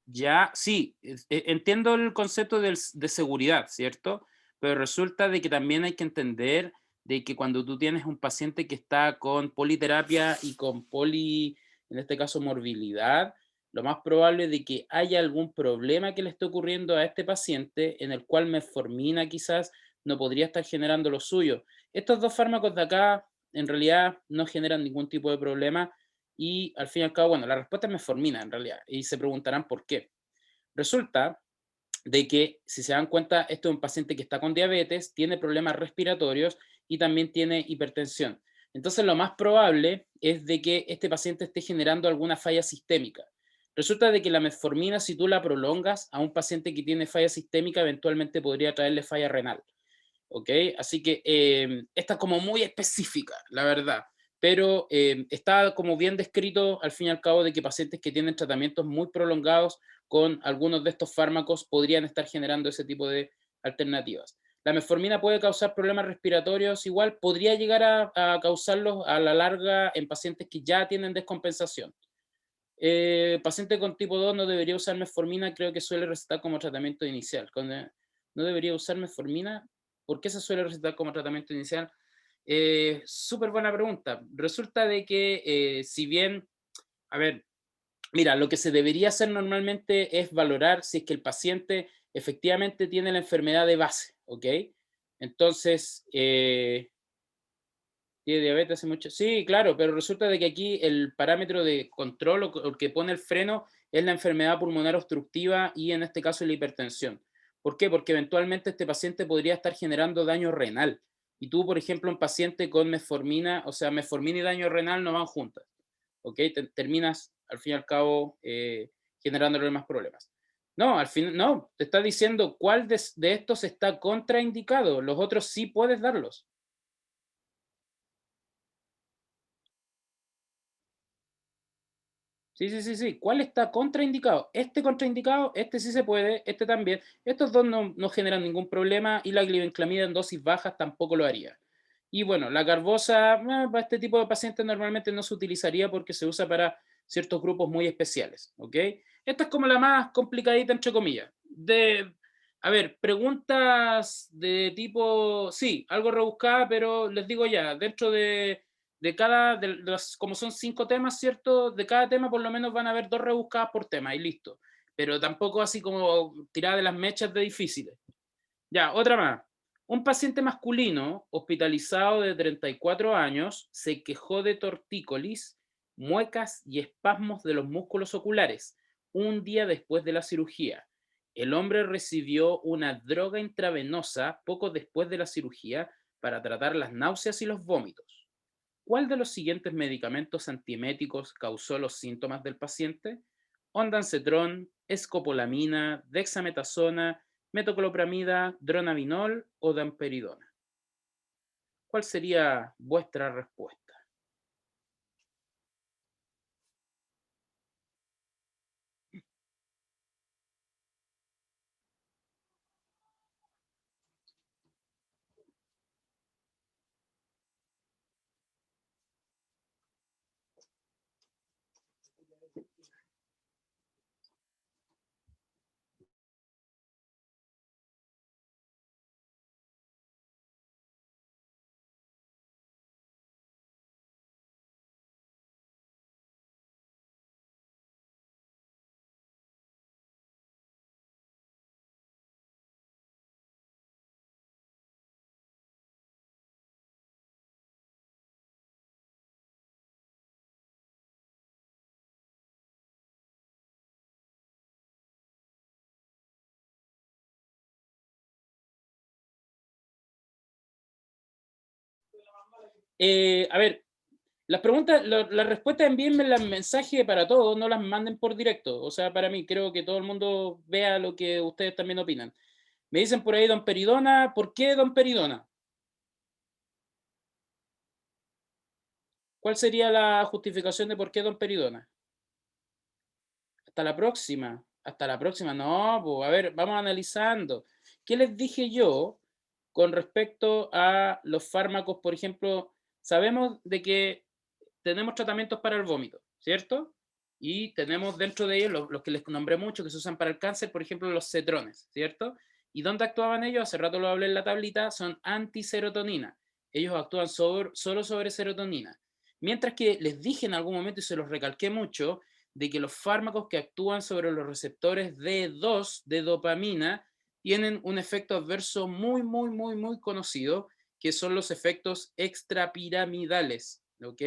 Ya, sí, entiendo el concepto de seguridad, ¿cierto? Pero resulta de que también hay que entender de que cuando tú tienes un paciente que está con politerapia y con en este caso, morbilidad, lo más probable es de que haya algún problema que le esté ocurriendo a este paciente en el cual metformina quizás no podría estar generando lo suyo. Estos dos fármacos de acá en realidad no generan ningún tipo de problema y al fin y al cabo, bueno, la respuesta es metformina en realidad, y se preguntarán por qué. Resulta de que, si se dan cuenta, esto es un paciente que está con diabetes, tiene problemas respiratorios y también tiene hipertensión. Entonces, lo más probable es de que este paciente esté generando alguna falla sistémica. Resulta de que la metformina, si tú la prolongas a un paciente que tiene falla sistémica, eventualmente podría traerle falla renal. ¿Ok? Así que esta es como muy específica, la verdad, pero está como bien descrito al fin y al cabo de que pacientes que tienen tratamientos muy prolongados con algunos de estos fármacos podrían estar generando ese tipo de alternativas. La metformina puede causar problemas respiratorios, igual podría llegar a causarlos a la larga en pacientes que ya tienen descompensación. Paciente con tipo 2 no debería usar metformina, creo que suele recetar como tratamiento inicial. No debería usar metformina. ¿Por qué se suele recetar como tratamiento inicial? Súper buena pregunta. Resulta de que si bien, a ver, mira, lo que se debería hacer normalmente es valorar si es que el paciente efectivamente tiene la enfermedad de base, ¿ok? Entonces, ¿tiene diabetes hace mucho? Sí, claro, pero resulta de que aquí el parámetro de control o el que pone el freno es la enfermedad pulmonar obstructiva y en este caso la hipertensión. ¿Por qué? Porque eventualmente este paciente podría estar generando daño renal. Y tú, por ejemplo, un paciente con metformina, o sea, metformina y daño renal no van juntas, ¿ok? Terminas, al fin y al cabo, generándole más problemas. No, al fin, no, te está diciendo cuál de estos está contraindicado. Los otros sí puedes darlos. Sí, sí, sí, sí. ¿Cuál está contraindicado? Este contraindicado, este sí se puede, este también. Estos dos no generan ningún problema y la glibenclamida en dosis bajas tampoco lo haría. Y bueno, la carbosa, para este tipo de pacientes normalmente no se utilizaría porque se usa para ciertos grupos muy especiales, ¿ok? Esta es como la más complicadita, entre comillas. A ver, preguntas de tipo, sí, algo rebuscada, pero les digo ya, dentro de como son 5 temas, ¿cierto? De cada tema por lo menos van a haber 2 rebuscadas por tema y listo. Pero tampoco así como tirada de las mechas de difíciles. Ya, otra más. Un paciente masculino hospitalizado de 34 años se quejó de tortícolis, muecas y espasmos de los músculos oculares un día después de la cirugía. El hombre recibió una droga intravenosa poco después de la cirugía para tratar las náuseas y los vómitos. ¿Cuál de los siguientes medicamentos antieméticos causó los síntomas del paciente? Ondansetron, escopolamina, dexametasona, metoclopramida, dronabinol o damperidona. ¿Cuál sería vuestra respuesta? A ver, las preguntas, las respuestas envíenme el mensaje para todos, no las manden por directo. O sea, para mí, creo que todo el mundo vea lo que ustedes también opinan. Me dicen por ahí Don Peridona, ¿por qué Don Peridona? ¿Cuál sería la justificación de por qué Don Peridona? Hasta la próxima. Hasta la próxima. No, pues, a ver, vamos analizando. ¿Qué les dije yo con respecto a los fármacos? Por ejemplo, sabemos de que tenemos tratamientos para el vómito, ¿cierto? Y tenemos dentro de ellos los que les nombré mucho, que se usan para el cáncer, por ejemplo, los cetrones, ¿cierto? ¿Y dónde actúan ellos? Hace rato lo hablé en la tablita, son antiserotonina. Ellos actúan solo sobre serotonina. Mientras que les dije en algún momento, y se los recalqué mucho, de que los fármacos que actúan sobre los receptores D2 de dopamina tienen un efecto adverso muy conocido, que son los efectos extrapiramidales, ¿ok?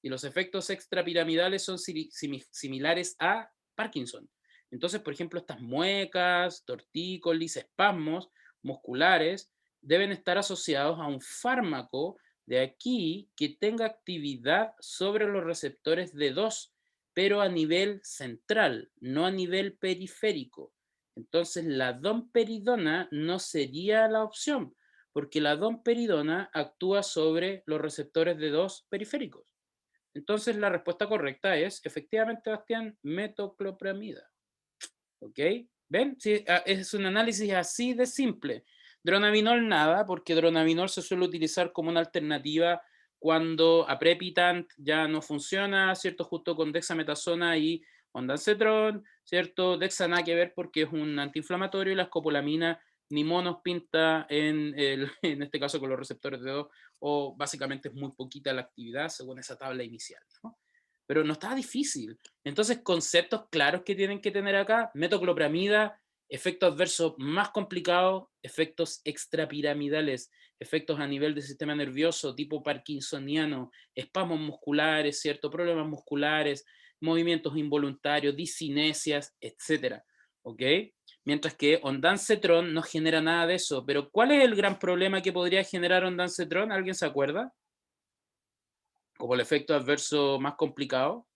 Y los efectos extrapiramidales son similares a Parkinson. Entonces, por ejemplo, estas muecas, tortícolis, espasmos musculares deben estar asociados a un fármaco de aquí que tenga actividad sobre los receptores D2, pero a nivel central, no a nivel periférico. Entonces, la domperidona no sería la opción, porque la domperidona actúa sobre los receptores D2 periféricos. Entonces, la respuesta correcta es, efectivamente, Bastián, metoclopramida. ¿Ok? ¿Ven? Sí, es un análisis así de simple. Dronabinol nada, porque dronabinol se suele utilizar como una alternativa cuando aprepitant ya no funciona, ¿cierto? Justo con dexametasona y ondansetron, ¿cierto? Dexa nada que ver porque es un antiinflamatorio y la escopolamina ni monos pinta en este caso con los receptores de 2, o básicamente es muy poquita la actividad según esa tabla inicial, ¿no? Pero no está difícil. Entonces, conceptos claros que tienen que tener acá: metoclopramida, efectos adversos más complicados, efectos extrapiramidales, efectos a nivel del sistema nervioso tipo parkinsoniano, espasmos musculares, ¿cierto? Problemas musculares, movimientos involuntarios, discinesias, etcétera, ¿ok? Mientras que ondansetron no genera nada de eso. Pero ¿cuál es el gran problema que podría generar ondansetron? ¿Alguien se acuerda? Como el efecto adverso más complicado,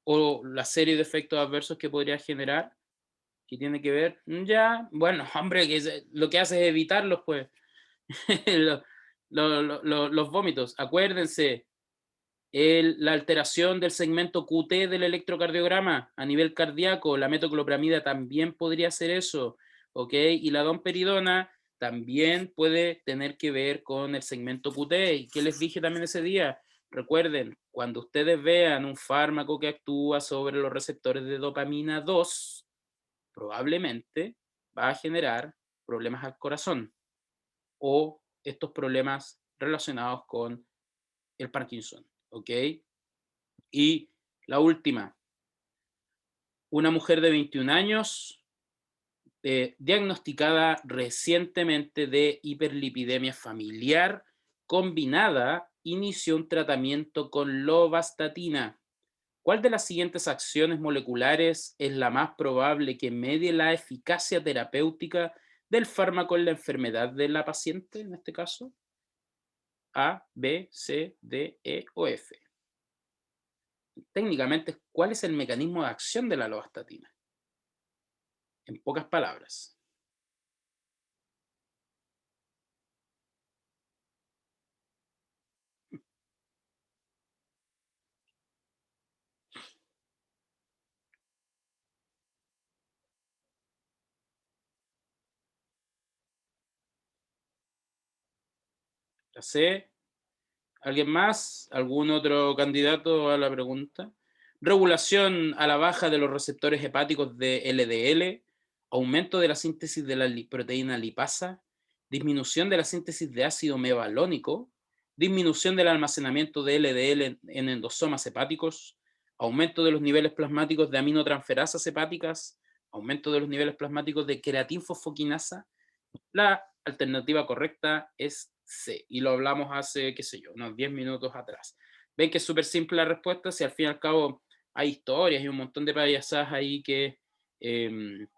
o la serie de efectos adversos que podría generar, que tiene que ver, ya, bueno, hombre, lo que hace es evitarlos, pues, los vómitos. Acuérdense, la alteración del segmento QT del electrocardiograma a nivel cardíaco, la metoclopramida también podría hacer eso, ¿ok? Y la domperidona también puede tener que ver con el segmento QT. ¿Y qué les dije también ese día? Recuerden, cuando ustedes vean un fármaco que actúa sobre los receptores de dopamina 2, probablemente va a generar problemas al corazón o estos problemas relacionados con el Parkinson, ¿ok? Y la última, una mujer de 21 años diagnosticada recientemente de hiperlipidemia familiar combinada, inició un tratamiento con lovastatina. ¿Cuál de las siguientes acciones moleculares es la más probable que medie la eficacia terapéutica del fármaco en la enfermedad de la paciente, en este caso? A, B, C, D, E o F. Técnicamente, ¿cuál es el mecanismo de acción de la lovastatina? En pocas palabras. La C. ¿Alguien más? ¿Algún otro candidato a la pregunta? Regulación a la baja de los receptores hepáticos de LDL, aumento de la síntesis de la proteína lipasa, disminución de la síntesis de ácido mevalónico, disminución del almacenamiento de LDL en endosomas hepáticos, aumento de los niveles plasmáticos de aminotransferasas hepáticas, aumento de los niveles plasmáticos de creatinfosfoquinasa. La alternativa correcta es C, y lo hablamos hace, qué sé yo, unos 10 minutos atrás. Ven que es súper simple la respuesta, si al fin y al cabo hay historias y un montón de payasadas ahí que en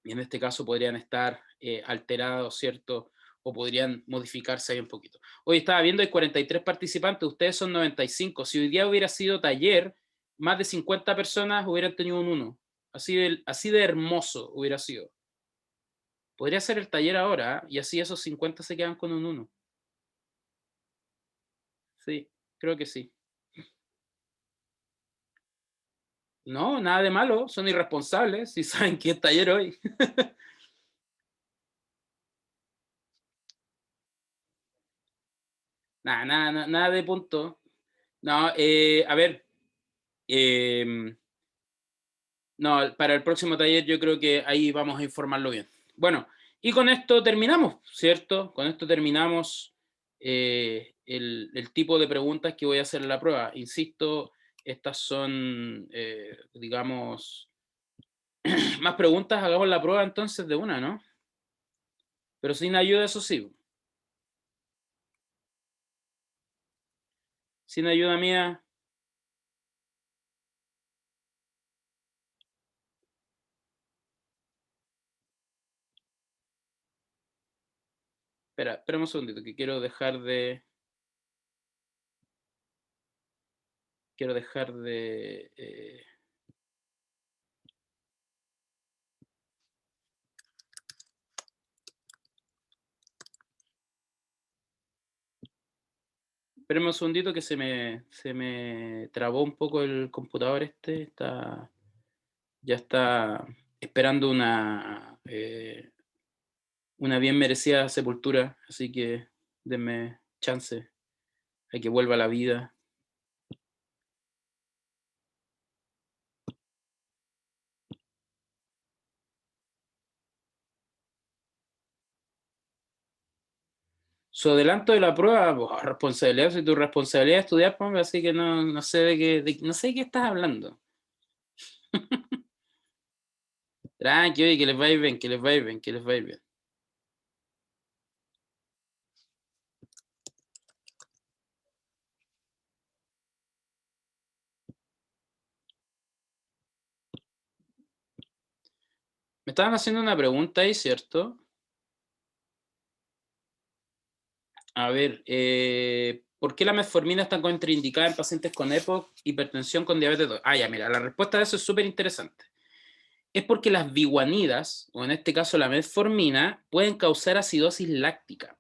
este caso podrían estar alterados, ¿cierto? O podrían modificarse ahí un poquito. Hoy estaba viendo, hay 43 participantes, ustedes son 95. Si hoy día hubiera sido taller, más de 50 personas hubieran tenido un 1. Así de hermoso hubiera sido. Podría ser el taller ahora, y así esos 50 se quedan con un 1. Sí, creo que sí. No, nada de malo, son irresponsables si saben que es taller hoy. Nada de punto. No, a ver. No, para el próximo taller yo creo que ahí vamos a informarlo bien. Bueno, y con esto terminamos, ¿cierto? Con esto terminamos el tipo de preguntas que voy a hacer en la prueba. Insisto, estas son, digamos, más preguntas, hagamos la prueba entonces de una, ¿no? Pero sin ayuda, eso sí. Sin ayuda mía. Espera un segundito, que quiero dejar de... Espérame un segundito que se me trabó un poco el computador este. Ya está esperando una bien merecida sepultura, así que denme chance a que vuelva a la vida. Su adelanto de la prueba, pues, responsabilidad, si tu responsabilidad es estudiar, pues, así que no sé no sé de qué estás hablando. Tranqui, oye, que les vaya bien, que les vaya bien, que les vaya bien. Me estaban haciendo una pregunta ahí, ¿cierto? A ver, ¿por qué la metformina está contraindicada en pacientes con EPOC, hipertensión con diabetes 2? Ah, ya, mira, la respuesta de eso es súper interesante. Es porque las biguanidas, o en este caso la metformina, pueden causar acidosis láctica.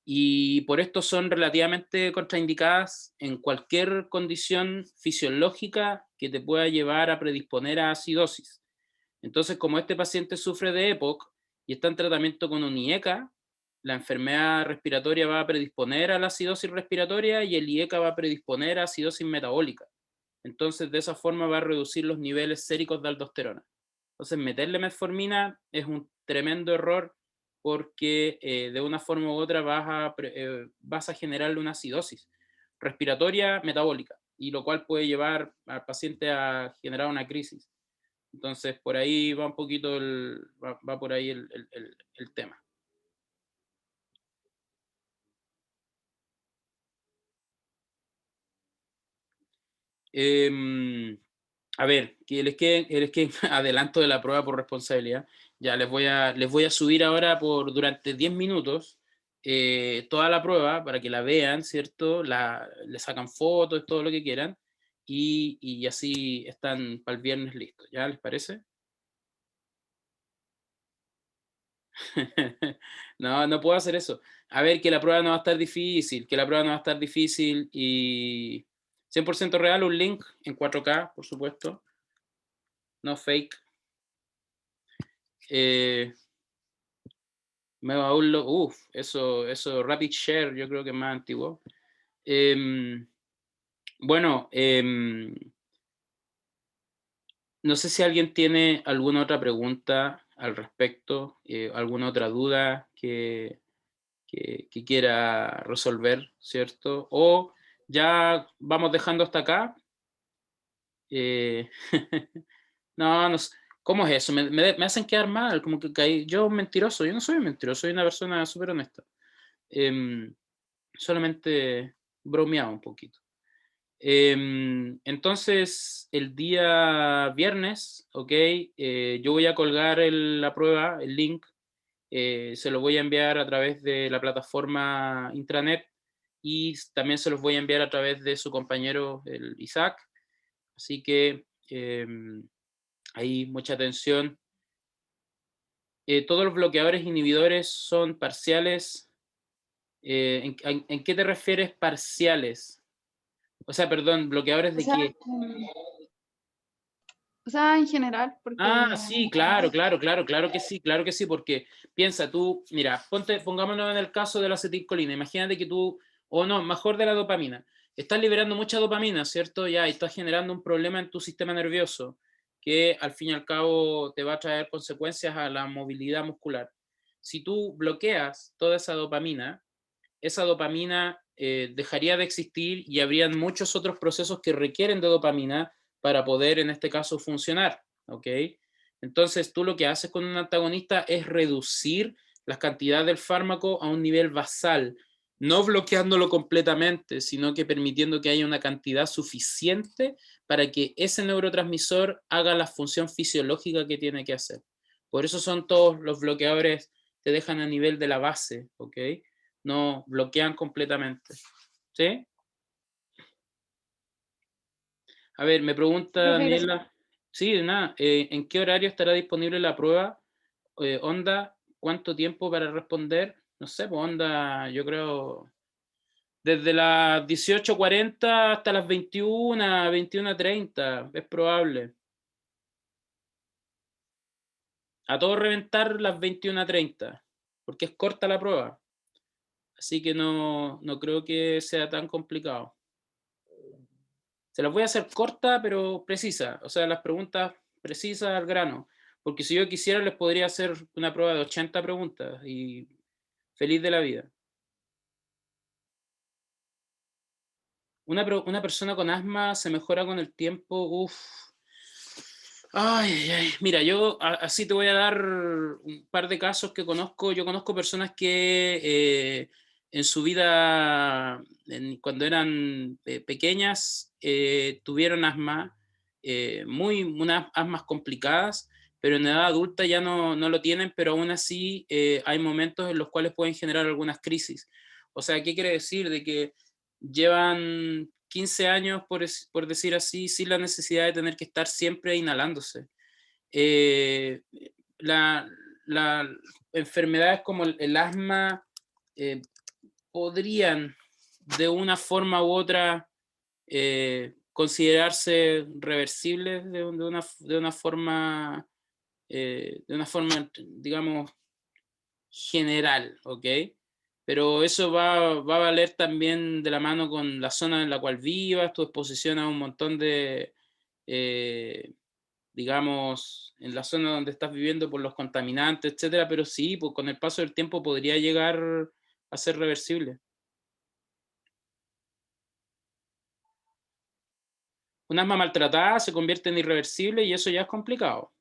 Y por esto son relativamente contraindicadas en cualquier condición fisiológica que te pueda llevar a predisponer a acidosis. Entonces, como este paciente sufre de EPOC y está en tratamiento con un IECA, la enfermedad respiratoria va a predisponer a la acidosis respiratoria y el IECA va a predisponer a acidosis metabólica. Entonces, de esa forma va a reducir los niveles séricos de aldosterona. Entonces, meterle metformina es un tremendo error porque de una forma u otra vas a generarle una acidosis respiratoria metabólica, y lo cual puede llevar al paciente a generar una crisis. Entonces, por ahí va un poquito va por ahí el tema. A ver, que les quede adelanto de la prueba por responsabilidad. Ya les voy a subir ahora durante 10 minutos toda la prueba para que la vean, ¿cierto? Le sacan fotos, todo lo que quieran, y así están para el viernes listos. ¿Ya les parece? No puedo hacer eso. A ver, que la prueba no va a estar difícil, y 100% real, un link en 4K, por supuesto, no fake. Me va a eso Rapid Share, yo creo que es más antiguo. Bueno, no sé si alguien tiene alguna otra pregunta al respecto, alguna otra duda que quiera resolver, ¿cierto? O ya vamos dejando hasta acá. No sé. ¿Cómo es eso? Me hacen quedar mal, como que caí. Yo mentiroso, yo no soy mentiroso, soy una persona súper honesta. Solamente bromeaba un poquito. Entonces, el día viernes, ok, yo voy a colgar la prueba, el link, se lo voy a enviar a través de la plataforma intranet, y también se los voy a enviar a través de su compañero, el Isaac. Así que ahí mucha atención. Todos los bloqueadores inhibidores son parciales. ¿En qué te refieres parciales? O sea, perdón, bloqueadores de qué. O sea, en general, porque... Ah, sí, claro que sí, porque piensa tú, mira, pongámonos en el caso de la acetilcolina, imagínate que tú, o no, mejor de la dopamina, estás liberando mucha dopamina, ¿cierto? Ya, y estás generando un problema en tu sistema nervioso que al fin y al cabo te va a traer consecuencias a la movilidad muscular. Si tú bloqueas toda esa dopamina dejaría de existir y habrían muchos otros procesos que requieren de dopamina para poder, en este caso, funcionar, ¿ok? Entonces, tú lo que haces con un antagonista es reducir la cantidad del fármaco a un nivel basal, no bloqueándolo completamente, sino que permitiendo que haya una cantidad suficiente para que ese neurotransmisor haga la función fisiológica que tiene que hacer. Por eso son todos los bloqueadores, te dejan a nivel de la base, ¿ok? No bloquean completamente. ¿Sí? A ver, me pregunta Daniela. Sí, de nada. ¿En qué horario estará disponible la prueba? Onda, ¿cuánto tiempo para responder? No sé, pues onda, yo creo, desde las 18:40 hasta las 21, 21:30, es probable. A todo reventar las 21:30, porque es corta la prueba. Así que no creo que sea tan complicado. Se las voy a hacer corta, pero precisa. O sea, las preguntas precisas al grano. Porque si yo quisiera, les podría hacer una prueba de 80 preguntas y feliz de la vida. Una persona con asma se mejora con el tiempo, uff. Ay, ay, mira, yo así te voy a dar un par de casos que conozco. Yo conozco personas que en su vida, cuando eran pequeñas, tuvieron asma, unas asmas complicadas, pero en edad adulta ya no lo tienen, pero aún así hay momentos en los cuales pueden generar algunas crisis. O sea, ¿qué quiere decir? De que llevan 15 años, por decir así, sin la necesidad de tener que estar siempre inhalándose. La enfermedades como el asma podrían de una forma u otra considerarse reversibles de una forma, digamos, general, ¿ok? Pero eso va a valer también de la mano con la zona en la cual vivas, tu exposición a un montón de, digamos, en la zona donde estás viviendo por los contaminantes, etcétera, pero sí, pues con el paso del tiempo podría llegar a ser reversible. Un asma maltratada se convierte en irreversible y eso ya es complicado.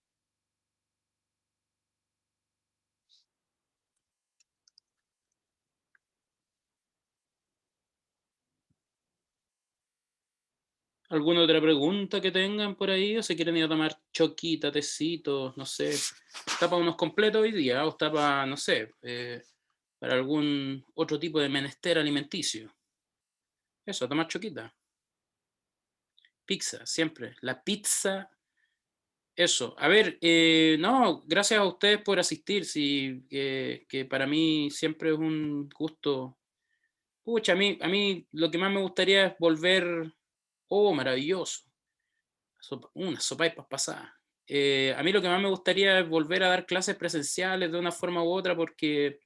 ¿Alguna otra pregunta que tengan por ahí? ¿O se quieren ir a tomar choquita, tecitos, no sé? ¿Está para unos completos hoy día? ¿O está para, no sé, para algún otro tipo de menester alimenticio? Eso, a tomar choquita. Pizza, siempre. La pizza, eso. A ver, no, gracias a ustedes por asistir. Sí, que para mí siempre es un gusto. Pucha, a mí lo que más me gustaría es volver. Oh, maravilloso. Unas sopaippas pasadas. A mí lo que más me gustaría es volver a dar clases presenciales de una forma u otra porque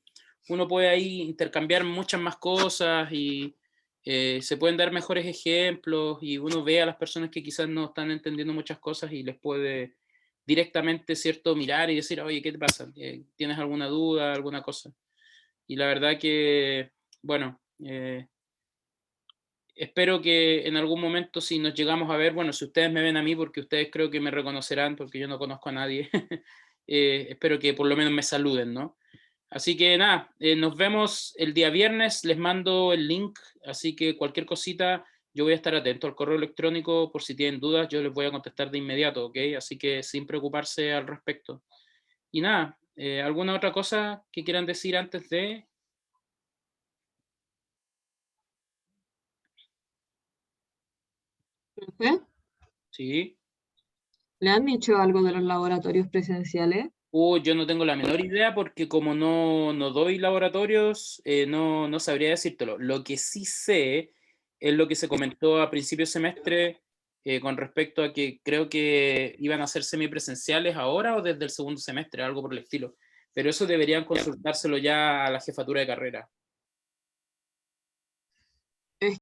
uno puede ahí intercambiar muchas más cosas y se pueden dar mejores ejemplos y uno ve a las personas que quizás no están entendiendo muchas cosas y les puede directamente, ¿cierto?, mirar y decir, oye, ¿qué te pasa? ¿Tienes alguna duda, alguna cosa? Y la verdad que, bueno, espero que en algún momento, si nos llegamos a ver, bueno, si ustedes me ven a mí, porque ustedes creo que me reconocerán, porque yo no conozco a nadie, espero que por lo menos me saluden, ¿no? Así que nada, nos vemos el día viernes, les mando el link, así que cualquier cosita, yo voy a estar atento al correo electrónico, por si tienen dudas, yo les voy a contestar de inmediato, ¿ok? Así que sin preocuparse al respecto. Y nada, ¿alguna otra cosa que quieran decir antes de...? Profe, Sí. ¿le han dicho algo de los laboratorios presenciales? Yo no tengo la menor idea porque como no doy laboratorios, no sabría decírtelo. Lo que sí sé es lo que se comentó a principio de semestre con respecto a que creo que iban a ser semipresenciales ahora o desde el segundo semestre, algo por el estilo. Pero eso deberían consultárselo ya a la jefatura de carrera.